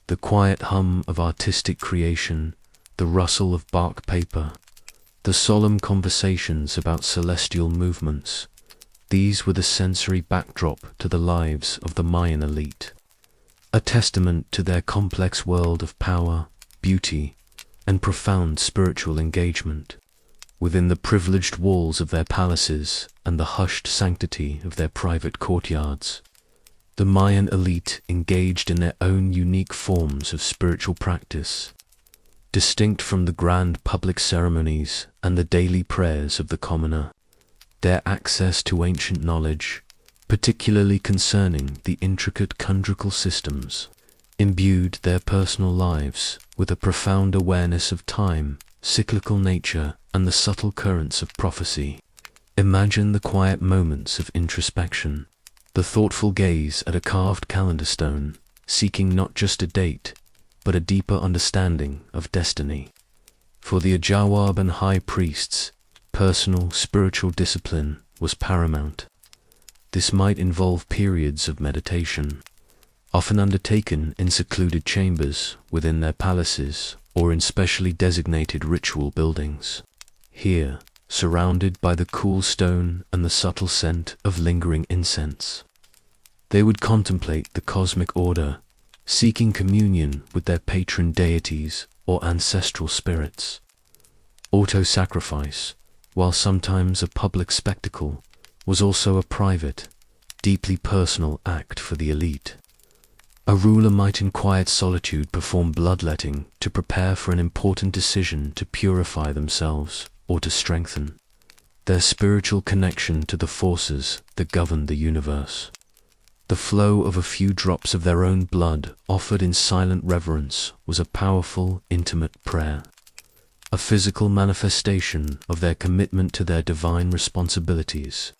The quiet hum of artistic creation, the rustle of bark paper, the solemn conversations about celestial movements, these were the sensory backdrop to the lives of the Mayan elite, a testament to their complex world of power, beauty, and profound spiritual engagement within the privileged walls of their palaces and the hushed sanctity of their private courtyards. The Mayan elite engaged in their own unique forms of spiritual practice, distinct from the grand public ceremonies and the daily prayers of the commoner. Their access to ancient knowledge, particularly concerning the intricate conjugal systems, imbued their personal lives with a profound awareness of time, cyclical nature, and the subtle currents of prophecy. Imagine the quiet moments of introspection, the thoughtful gaze at a carved calendar stone, seeking not just a date, but a deeper understanding of destiny. For the Ajawab and high priests, personal spiritual discipline was paramount. This might involve periods of meditation, often undertaken in secluded chambers within their palaces or in specially designated ritual buildings. Here, surrounded by the cool stone and the subtle scent of lingering incense. They would contemplate the cosmic order, seeking communion with their patron deities or ancestral spirits. Auto-sacrifice, while sometimes a public spectacle, was also a private, deeply personal act for the elite. A ruler might in quiet solitude perform bloodletting to prepare for an important decision to purify themselves or to strengthen their spiritual connection to the forces that govern the universe. The flow of a few drops of their own blood offered in silent reverence was a powerful, intimate prayer, a physical manifestation of their commitment to their divine responsibilities.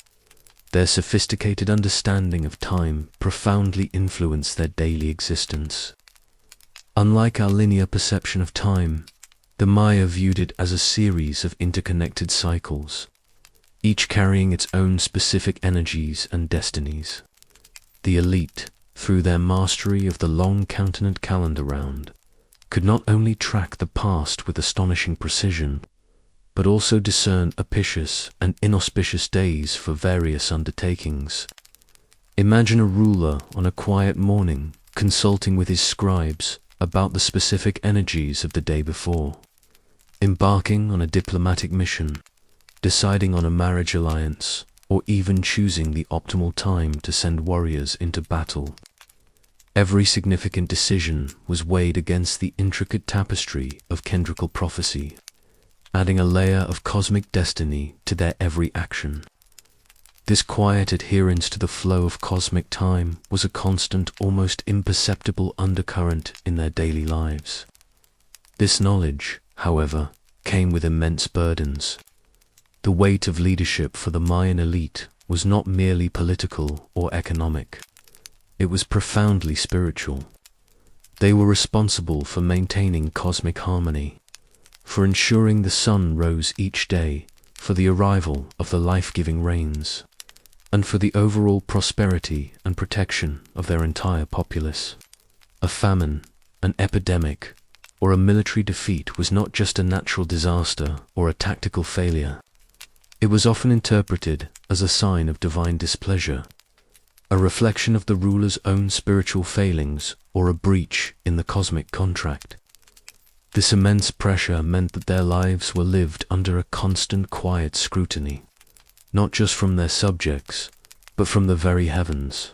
Their sophisticated understanding of time profoundly influenced their daily existence. Unlike our linear perception of time, the Maya viewed it as a series of interconnected cycles, each carrying its own specific energies and destinies. The elite, through their mastery of the long continent calendar round, could not only track the past with astonishing precision, but also discern auspicious and inauspicious days for various undertakings. Imagine a ruler on a quiet morning consulting with his scribes about the specific energies of the day before, embarking on a diplomatic mission, deciding on a marriage alliance, or even choosing the optimal time to send warriors into battle. Every significant decision was weighed against the intricate tapestry of kendrical prophecy, adding a layer of cosmic destiny to their every action. This quiet adherence to the flow of cosmic time was a constant, almost imperceptible undercurrent in their daily lives. This knowledge, however, came with immense burdens. The weight of leadership for the Mayan elite was not merely political or economic. It was profoundly spiritual. They were responsible for maintaining cosmic harmony, for ensuring the sun rose each day, for the arrival of the life-giving rains, and for the overall prosperity and protection of their entire populace. A famine, an epidemic, or a military defeat was not just a natural disaster or a tactical failure. It was often interpreted as a sign of divine displeasure, a reflection of the ruler's own spiritual failings or a breach in the cosmic contract. This immense pressure meant that their lives were lived under a constant quiet scrutiny, not just from their subjects, but from the very heavens.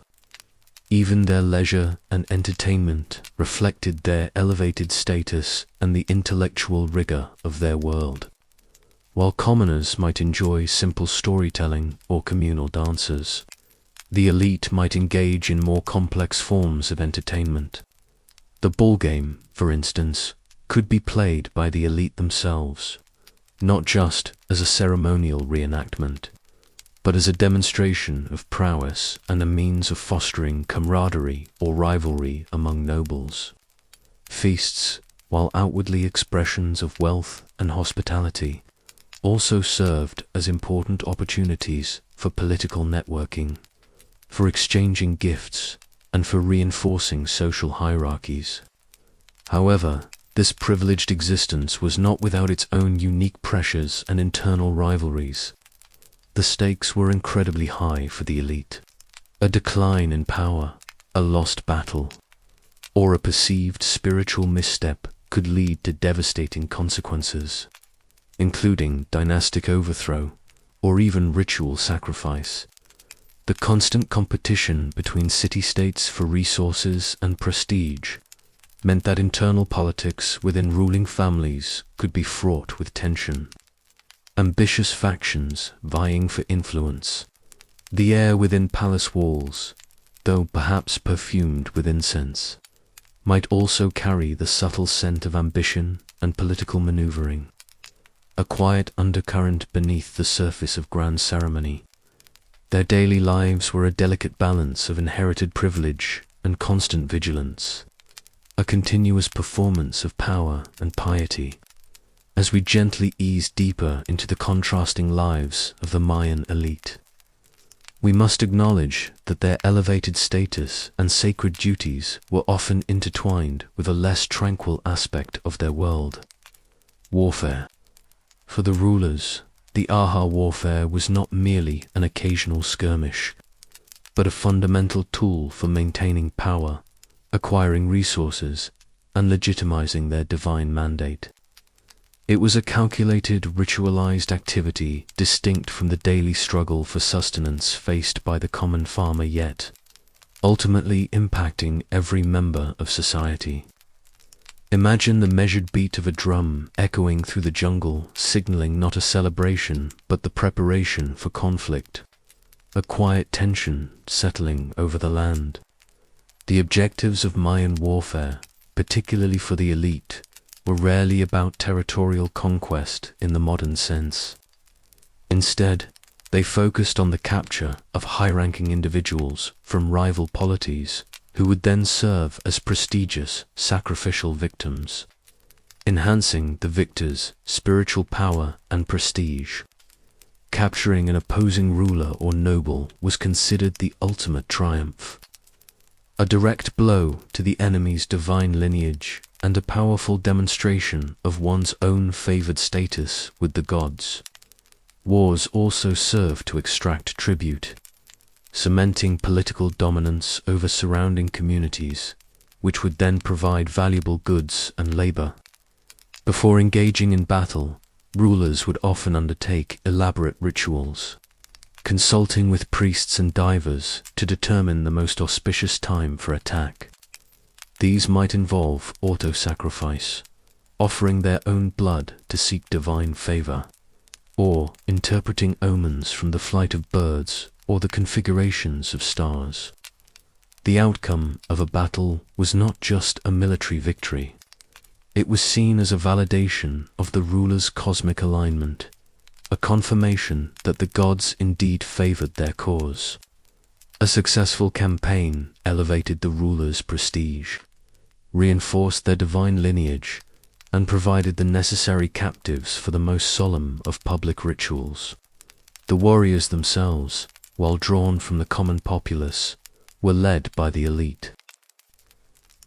Even their leisure and entertainment reflected their elevated status and the intellectual rigor of their world. While commoners might enjoy simple storytelling or communal dances, the elite might engage in more complex forms of entertainment. The ball game, for instance, could be played by the elite themselves, not just as a ceremonial reenactment, but as a demonstration of prowess and a means of fostering camaraderie or rivalry among nobles. Feasts, while outwardly expressions of wealth and hospitality, also served as important opportunities for political networking, for exchanging gifts, and for reinforcing social hierarchies. However, this privileged existence was not without its own unique pressures and internal rivalries. The stakes were incredibly high for the elite. A decline in power, a lost battle, or a perceived spiritual misstep could lead to devastating consequences, including dynastic overthrow or even ritual sacrifice. The constant competition between city-states for resources and prestige meant that internal politics within ruling families could be fraught with tension. Ambitious factions vying for influence. The air within palace walls, though perhaps perfumed with incense, might also carry the subtle scent of ambition and political maneuvering, a quiet undercurrent beneath the surface of grand ceremony. Their daily lives were a delicate balance of inherited privilege and constant vigilance, a continuous performance of power and piety. As we gently ease deeper into the contrasting lives of the Mayan elite, we must acknowledge that their elevated status and sacred duties were often intertwined with a less tranquil aspect of their world: warfare. For the rulers, The aha warfare was not merely an occasional skirmish, but a fundamental tool for maintaining power, acquiring resources, and legitimizing their divine mandate. It was a calculated, ritualized activity distinct from the daily struggle for sustenance faced by the common farmer, yet ultimately impacting every member of society. Imagine the measured beat of a drum echoing through the jungle, signaling not a celebration but the preparation for conflict, a quiet tension settling over the land. The objectives of Mayan warfare, particularly for the elite, were rarely about territorial conquest in the modern sense. Instead, they focused on the capture of high-ranking individuals from rival polities who would then serve as prestigious sacrificial victims, enhancing the victor's spiritual power and prestige. Capturing an opposing ruler or noble was considered the ultimate triumph, a direct blow to the enemy's divine lineage and a powerful demonstration of one's own favored status with the gods. Wars also served to extract tribute, cementing political dominance over surrounding communities, which would then provide valuable goods and labor. Before engaging in battle, rulers would often undertake elaborate rituals, consulting with priests and divers to determine the most auspicious time for attack. These might involve auto-sacrifice, offering their own blood to seek divine favor, or interpreting omens from the flight of birds or the configurations of stars. The outcome of a battle was not just a military victory. It was seen as a validation of the ruler's cosmic alignment, a confirmation that the gods indeed favored their cause. A successful campaign elevated the ruler's prestige, reinforced their divine lineage, and provided the necessary captives for the most solemn of public rituals. The warriors themselves, while drawn from the common populace, were led by the elite.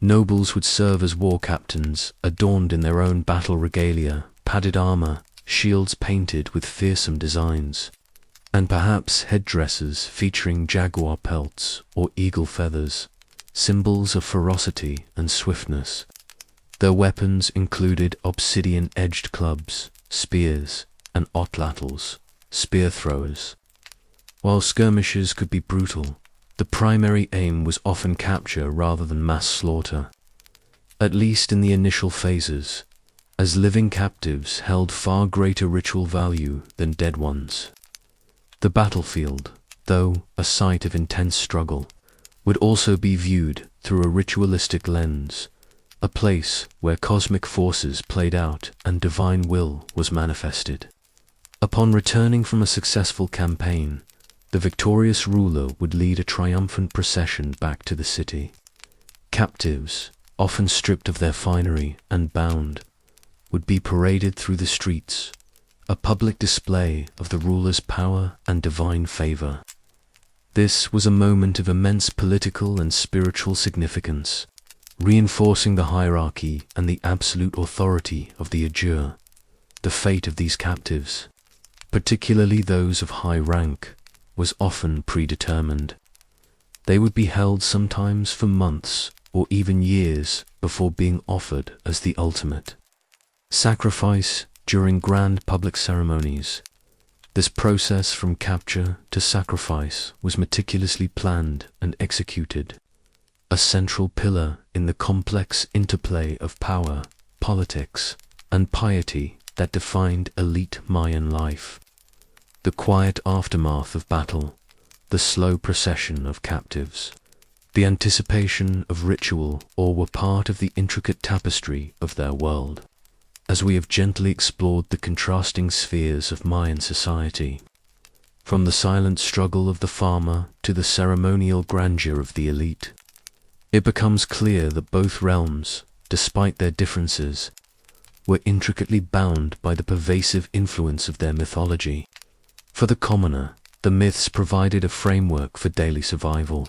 Nobles would serve as war captains, adorned in their own battle regalia, padded armor, shields painted with fearsome designs, and perhaps headdresses featuring jaguar pelts or eagle feathers, symbols of ferocity and swiftness. Their weapons included obsidian-edged clubs, spears, and otlatls, spear throwers. While skirmishes could be brutal, the primary aim was often capture rather than mass slaughter, at least in the initial phases, as living captives held far greater ritual value than dead ones. The battlefield, though a site of intense struggle, would also be viewed through a ritualistic lens, a place where cosmic forces played out and divine will was manifested. Upon returning from a successful campaign, the victorious ruler would lead a triumphant procession back to the city. Captives, often stripped of their finery and bound, would be paraded through the streets, a public display of the ruler's power and divine favor. This was a moment of immense political and spiritual significance, reinforcing the hierarchy and the absolute authority of the Ajur. The fate of these captives, particularly those of high rank, was often predetermined. They would be held sometimes for months or even years before being offered as the ultimate sacrifice during grand public ceremonies. This process from capture to sacrifice was meticulously planned and executed, a central pillar in the complex interplay of power, politics, and piety that defined elite Mayan life. The quiet aftermath of battle, the slow procession of captives, the anticipation of ritual, all were part of the intricate tapestry of their world. As we have gently explored the contrasting spheres of Mayan society, from the silent struggle of the farmer to the ceremonial grandeur of the elite, it becomes clear that both realms, despite their differences, were intricately bound by the pervasive influence of their mythology. For the commoner, the myths provided a framework for daily survival,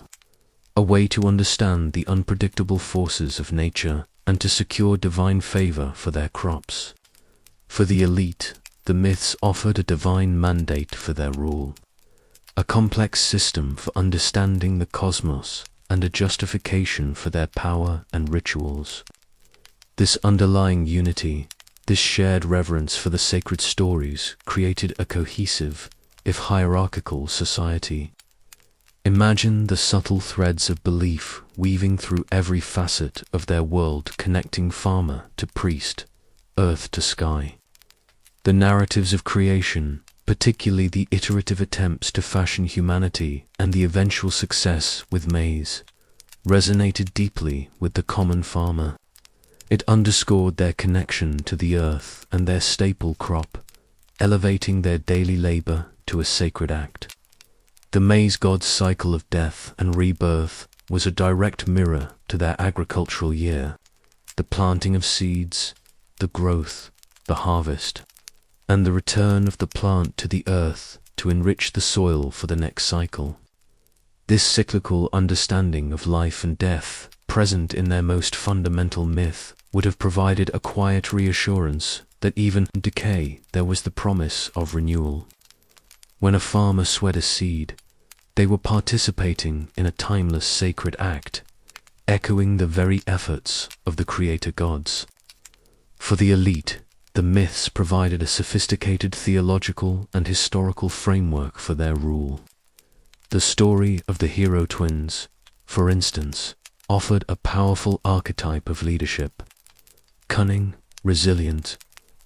a way to understand the unpredictable forces of nature and to secure divine favor for their crops. For the elite, the myths offered a divine mandate for their rule, a complex system for understanding the cosmos and a justification for their power and rituals. This underlying unity, this shared reverence for the sacred stories, created a cohesive, if hierarchical, society. Imagine the subtle threads of belief weaving through every facet of their world, connecting farmer to priest, earth to sky. The narratives of creation, particularly the iterative attempts to fashion humanity and the eventual success with maize, resonated deeply with the common farmer. It underscored their connection to the earth and their staple crop, elevating their daily labor to a sacred act. The maize god's cycle of death and rebirth was a direct mirror to their agricultural year, the planting of seeds, the growth, the harvest, and the return of the plant to the earth to enrich the soil for the next cycle. This cyclical understanding of life and death, present in their most fundamental myth, would have provided a quiet reassurance that even in decay there was the promise of renewal. When a farmer sowed a seed, they were participating in a timeless sacred act, echoing the very efforts of the creator gods. For the elite, the myths provided a sophisticated theological and historical framework for their rule. The story of the hero twins, for instance, offered a powerful archetype of leadership, cunning, resilient,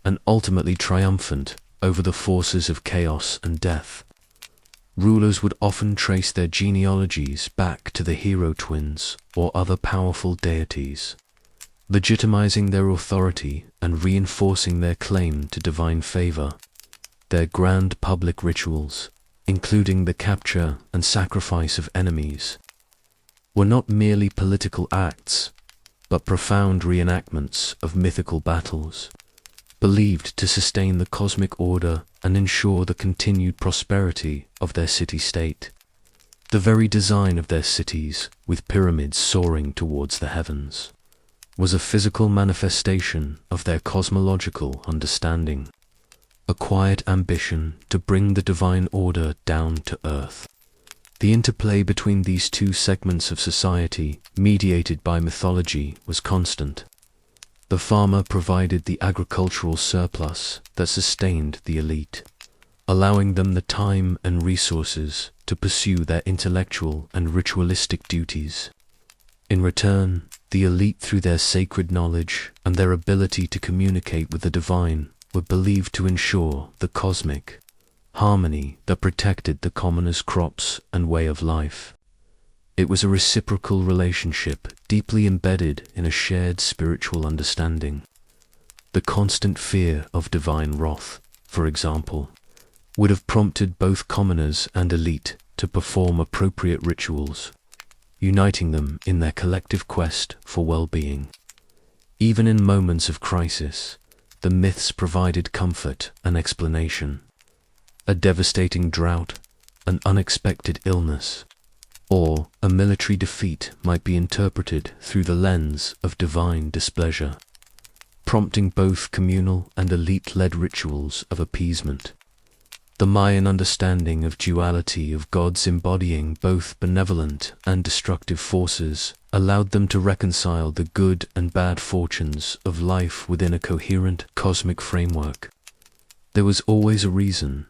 and ultimately triumphant over the forces of chaos and death. Rulers would often trace their genealogies back to the hero twins or other powerful deities, legitimizing their authority and reinforcing their claim to divine favor. Their grand public rituals, including the capture and sacrifice of enemies, were not merely political acts, but profound reenactments of mythical battles, believed to sustain the cosmic order and ensure the continued prosperity of their city-state. The very design of their cities, with pyramids soaring towards the heavens, was a physical manifestation of their cosmological understanding, a quiet ambition to bring the divine order down to earth. The interplay between these two segments of society, mediated by mythology, was constant. The farmer provided the agricultural surplus that sustained the elite, allowing them the time and resources to pursue their intellectual and ritualistic duties. In return, the elite, through their sacred knowledge and their ability to communicate with the divine, were believed to ensure the cosmic harmony that protected the commoner's crops and way of life. It was a reciprocal relationship deeply embedded in a shared spiritual understanding. The constant fear of divine wrath, for example, would have prompted both commoners and elite to perform appropriate rituals, uniting them in their collective quest for well-being. Even in moments of crisis, the myths provided comfort and explanation. A devastating drought, an unexpected illness, or a military defeat might be interpreted through the lens of divine displeasure, prompting both communal and elite-led rituals of appeasement. The Mayan understanding of duality of gods embodying both benevolent and destructive forces allowed them to reconcile the good and bad fortunes of life within a coherent cosmic framework. There was always a reason,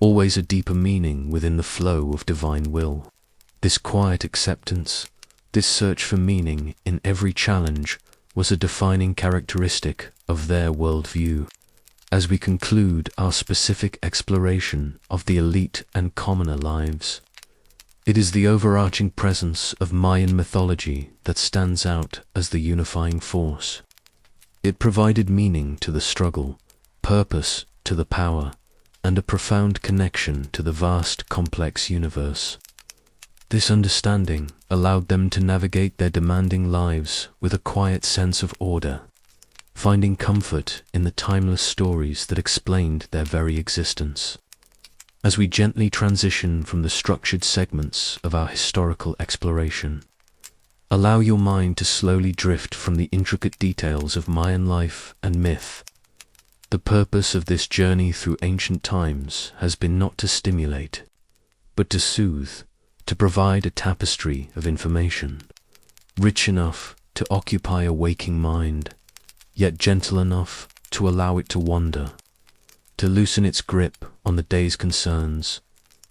always a deeper meaning within the flow of divine will. This quiet acceptance, this search for meaning in every challenge, was a defining characteristic of their worldview. As we conclude our specific exploration of the elite and commoner lives, it is the overarching presence of Mayan mythology that stands out as the unifying force. It provided meaning to the struggle, purpose to the power, and a profound connection to the vast, complex universe. This understanding allowed them to navigate their demanding lives with a quiet sense of order, finding comfort in the timeless stories that explained their very existence. As we gently transition from the structured segments of our historical exploration, allow your mind to slowly drift from the intricate details of Mayan life and myth The purpose of this journey through ancient times has been not to stimulate, but to soothe, to provide a tapestry of information, rich enough to occupy a waking mind, yet gentle enough to allow it to wander, to loosen its grip on the day's concerns,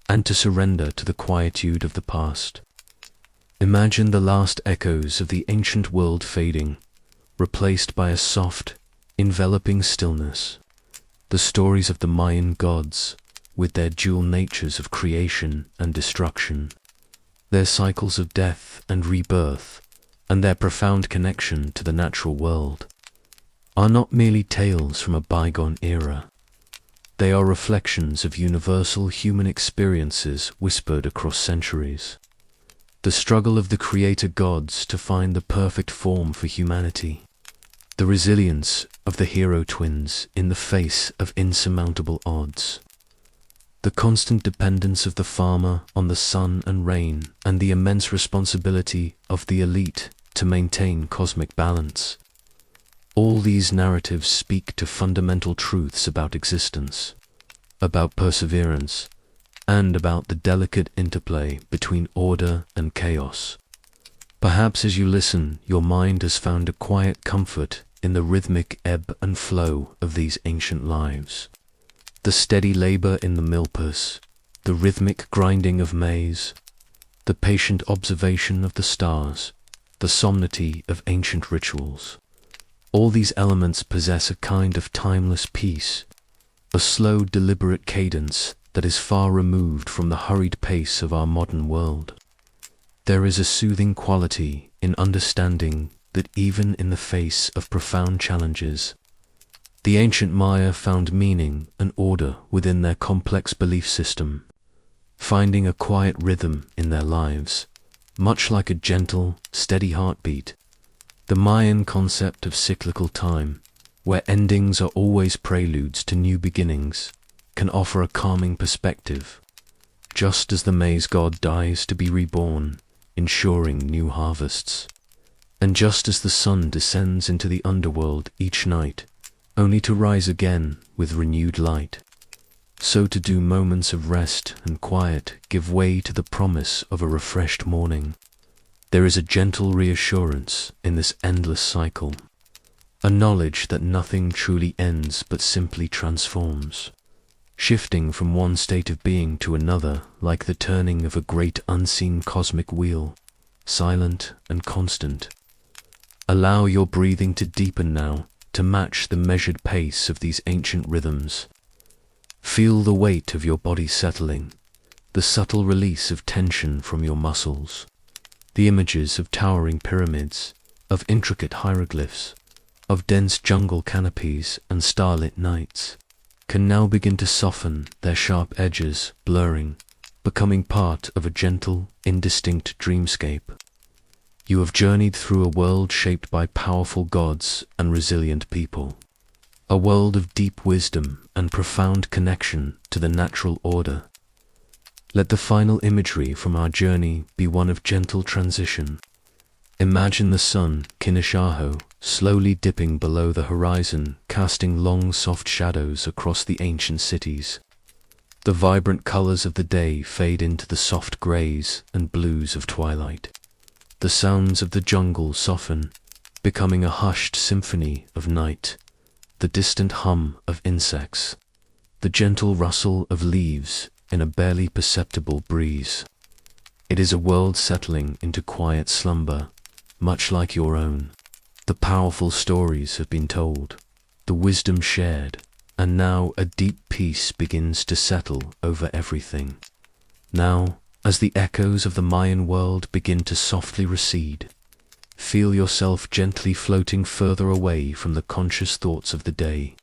and to surrender to the quietude of the past. Imagine the last echoes of the ancient world fading, replaced by a soft, enveloping stillness. The stories of the Mayan gods, with their dual natures of creation and destruction, their cycles of death and rebirth, and their profound connection to the natural world, are not merely tales from a bygone era. They are reflections of universal human experiences whispered across centuries. The struggle of the creator gods to find the perfect form for humanity. The resilience of the hero twins in the face of insurmountable odds. The constant dependence of the farmer on the sun and rain, and the immense responsibility of the elite to maintain cosmic balance. All these narratives speak to fundamental truths about existence, about perseverance, and about the delicate interplay between order and chaos. Perhaps as you listen, your mind has found a quiet comfort in the rhythmic ebb and flow of these ancient lives. The steady labor in the milpers, the rhythmic grinding of maize, the patient observation of the stars, the solemnity of ancient rituals. All these elements possess a kind of timeless peace, a slow, deliberate cadence that is far removed from the hurried pace of our modern world. There is a soothing quality in understanding that even in the face of profound challenges, the ancient Maya found meaning and order within their complex belief system, finding a quiet rhythm in their lives, much like a gentle, steady heartbeat. The Mayan concept of cyclical time, where endings are always preludes to new beginnings, can offer a calming perspective. Just as the maize god dies to be reborn, ensuring new harvests, and just as the sun descends into the underworld each night, only to rise again with renewed light, so to do moments of rest and quiet give way to the promise of a refreshed morning. There is a gentle reassurance in this endless cycle, a knowledge that nothing truly ends but simply transforms, shifting from one state of being to another like the turning of a great unseen cosmic wheel, silent and constant. Allow your breathing to deepen now, to match the measured pace of these ancient rhythms. Feel the weight of your body settling, the subtle release of tension from your muscles. The images of towering pyramids, of intricate hieroglyphs, of dense jungle canopies and starlit nights, can now begin to soften, their sharp edges blurring, becoming part of a gentle, indistinct dreamscape. You have journeyed through a world shaped by powerful gods and resilient people, a world of deep wisdom and profound connection to the natural order. Let the final imagery from our journey be one of gentle transition. Imagine the sun, Kinishaho, slowly dipping below the horizon, casting long soft shadows across the ancient cities. The vibrant colors of the day fade into the soft grays and blues of twilight. The sounds of the jungle soften, becoming a hushed symphony of night, the distant hum of insects, the gentle rustle of leaves in a barely perceptible breeze. It is a world settling into quiet slumber, much like your own. The powerful stories have been told, the wisdom shared, and now a deep peace begins to settle over everything. Now, as the echoes of the Mayan world begin to softly recede, feel yourself gently floating further away from the conscious thoughts of the day.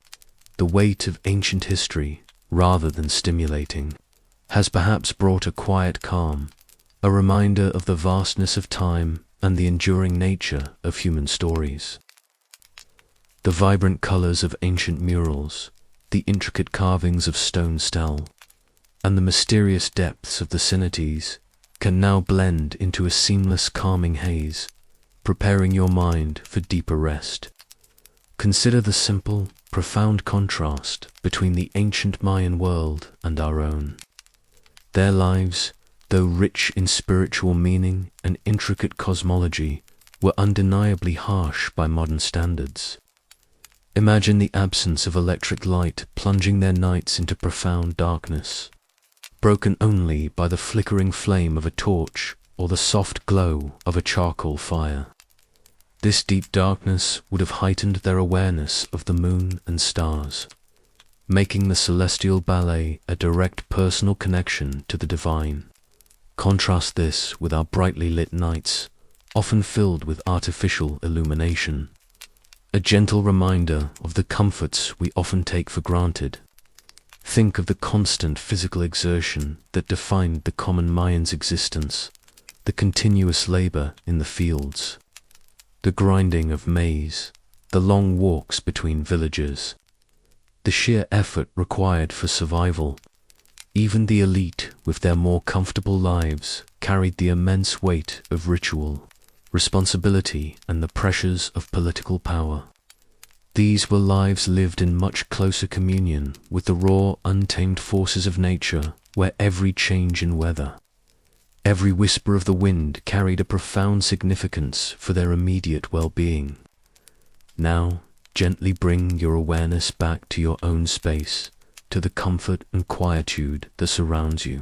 The weight of ancient history, rather than stimulating, has perhaps brought a quiet calm, a reminder of the vastness of time and the enduring nature of human stories. The vibrant colors of ancient murals, the intricate carvings of stone stele, and the mysterious depths of the cenotes can now blend into a seamless calming haze, preparing your mind for deeper rest. Consider the simple, profound contrast between the ancient Mayan world and our own. Their lives, though rich in spiritual meaning and intricate cosmology, were undeniably harsh by modern standards. Imagine the absence of electric light plunging their nights into profound darkness, broken only by the flickering flame of a torch or the soft glow of a charcoal fire. This deep darkness would have heightened their awareness of the moon and stars, making the celestial ballet a direct personal connection to the divine. Contrast this with our brightly lit nights, often filled with artificial illumination, a gentle reminder of the comforts we often take for granted. Think of the constant physical exertion that defined the common Mayans' existence, the continuous labor in the fields, the grinding of maize, the long walks between villages, the sheer effort required for survival. Even the elite, with their more comfortable lives, carried the immense weight of ritual, responsibility, and the pressures of political power. These were lives lived in much closer communion with the raw, untamed forces of nature, where every change in weather, every whisper of the wind carried a profound significance for their immediate well-being. Now, gently bring your awareness back to your own space, to the comfort and quietude that surrounds you.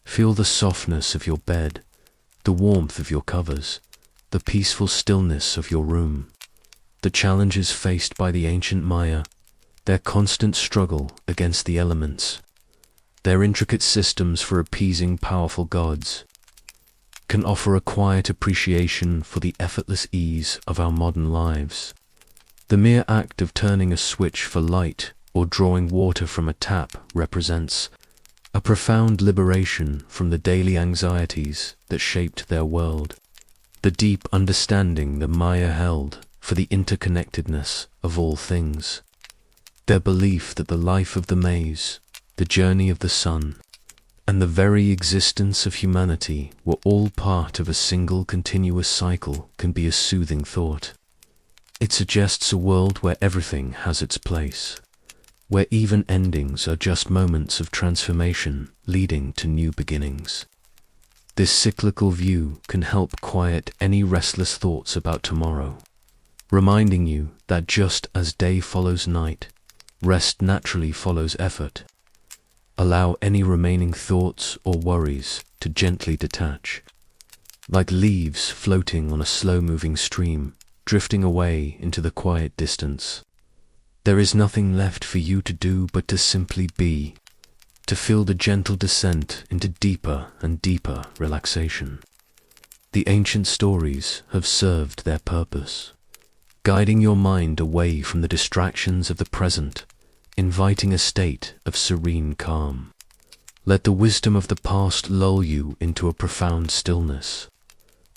Feel the softness of your bed, the warmth of your covers, the peaceful stillness of your room. The challenges faced by the ancient Maya, their constant struggle against the elements, their intricate systems for appeasing powerful gods, can offer a quiet appreciation for the effortless ease of our modern lives. The mere act of turning a switch for light or drawing water from a tap represents a profound liberation from the daily anxieties that shaped their world. The deep understanding the Maya held for the interconnectedness of all things, their belief that the life of the maize, the journey of the sun, and the very existence of humanity were all part of a single continuous cycle can be a soothing thought. It suggests a world where everything has its place, where even endings are just moments of transformation leading to new beginnings. This cyclical view can help quiet any restless thoughts about tomorrow, reminding you that just as day follows night, rest naturally follows effort. Allow any remaining thoughts or worries to gently detach, like leaves floating on a slow-moving stream, drifting away into the quiet distance. There is nothing left for you to do but to simply be, to feel the gentle descent into deeper and deeper relaxation. The ancient stories have served their purpose, guiding your mind away from the distractions of the present, inviting a state of serene calm. Let the wisdom of the past lull you into a profound stillness,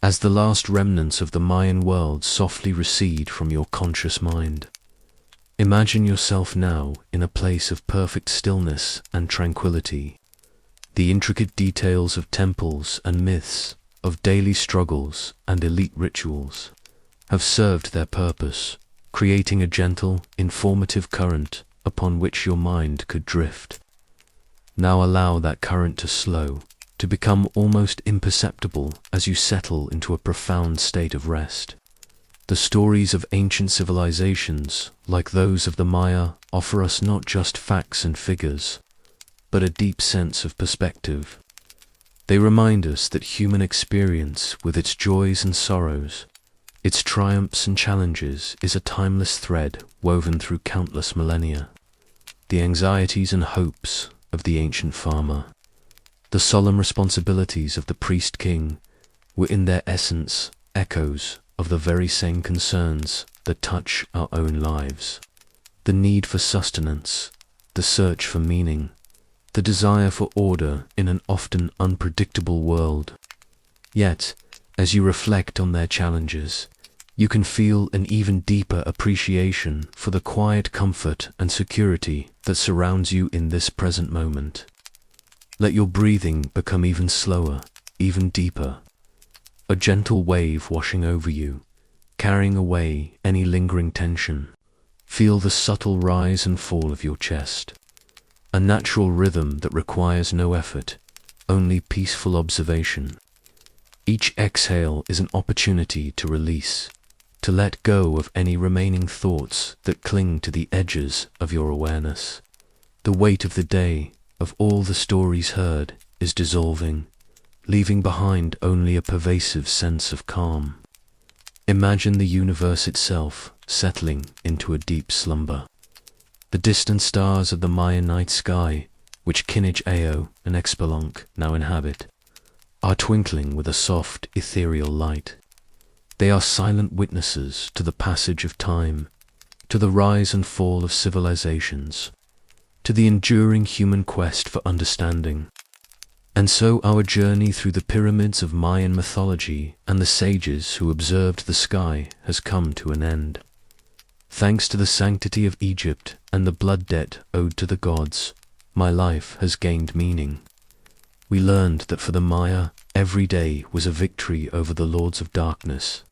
as the last remnants of the Mayan world softly recede from your conscious mind. Imagine yourself now in a place of perfect stillness and tranquility. The intricate details of temples and myths, of daily struggles and elite rituals, have served their purpose, creating a gentle, informative current upon which your mind could drift. Now allow that current to slow, to become almost imperceptible as you settle into a profound state of rest. The stories of ancient civilizations, like those of the Maya, offer us not just facts and figures, but a deep sense of perspective. They remind us that human experience, with its joys and sorrows, its triumphs and challenges, is a timeless thread woven through countless millennia. The anxieties and hopes of the ancient farmer, the solemn responsibilities of the priest-king, were in their essence echoes of the very same concerns that touch our own lives. The need for sustenance, the search for meaning, the desire for order in an often unpredictable world. Yet, as you reflect on their challenges, you can feel an even deeper appreciation for the quiet comfort and security that surrounds you in this present moment. Let your breathing become even slower, even deeper, a gentle wave washing over you, carrying away any lingering tension. Feel the subtle rise and fall of your chest, a natural rhythm that requires no effort, only peaceful observation. Each exhale is an opportunity to release, to let go of any remaining thoughts that cling to the edges of your awareness. The weight of the day, of all the stories heard, is dissolving, leaving behind only a pervasive sense of calm. Imagine the universe itself settling into a deep slumber. The distant stars of the Mayan night sky, which Kinij Ao and Xpelunc now inhabit, are twinkling with a soft, ethereal light. They are silent witnesses to the passage of time, to the rise and fall of civilizations, to the enduring human quest for understanding. And so our journey through the pyramids of Mayan mythology and the sages who observed the sky has come to an end. Thanks to the sanctity of Egypt and the blood debt owed to the gods, my life has gained meaning. We learned that for the Maya, every day was a victory over the lords of darkness.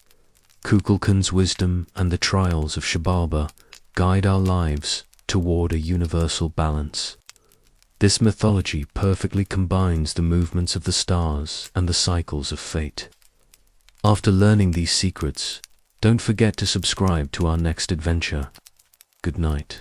Kukulkan's wisdom and the trials of Xibalba guide our lives toward a universal balance. This mythology perfectly combines the movements of the stars and the cycles of fate. After learning these secrets, don't forget to subscribe to our next adventure. Good night.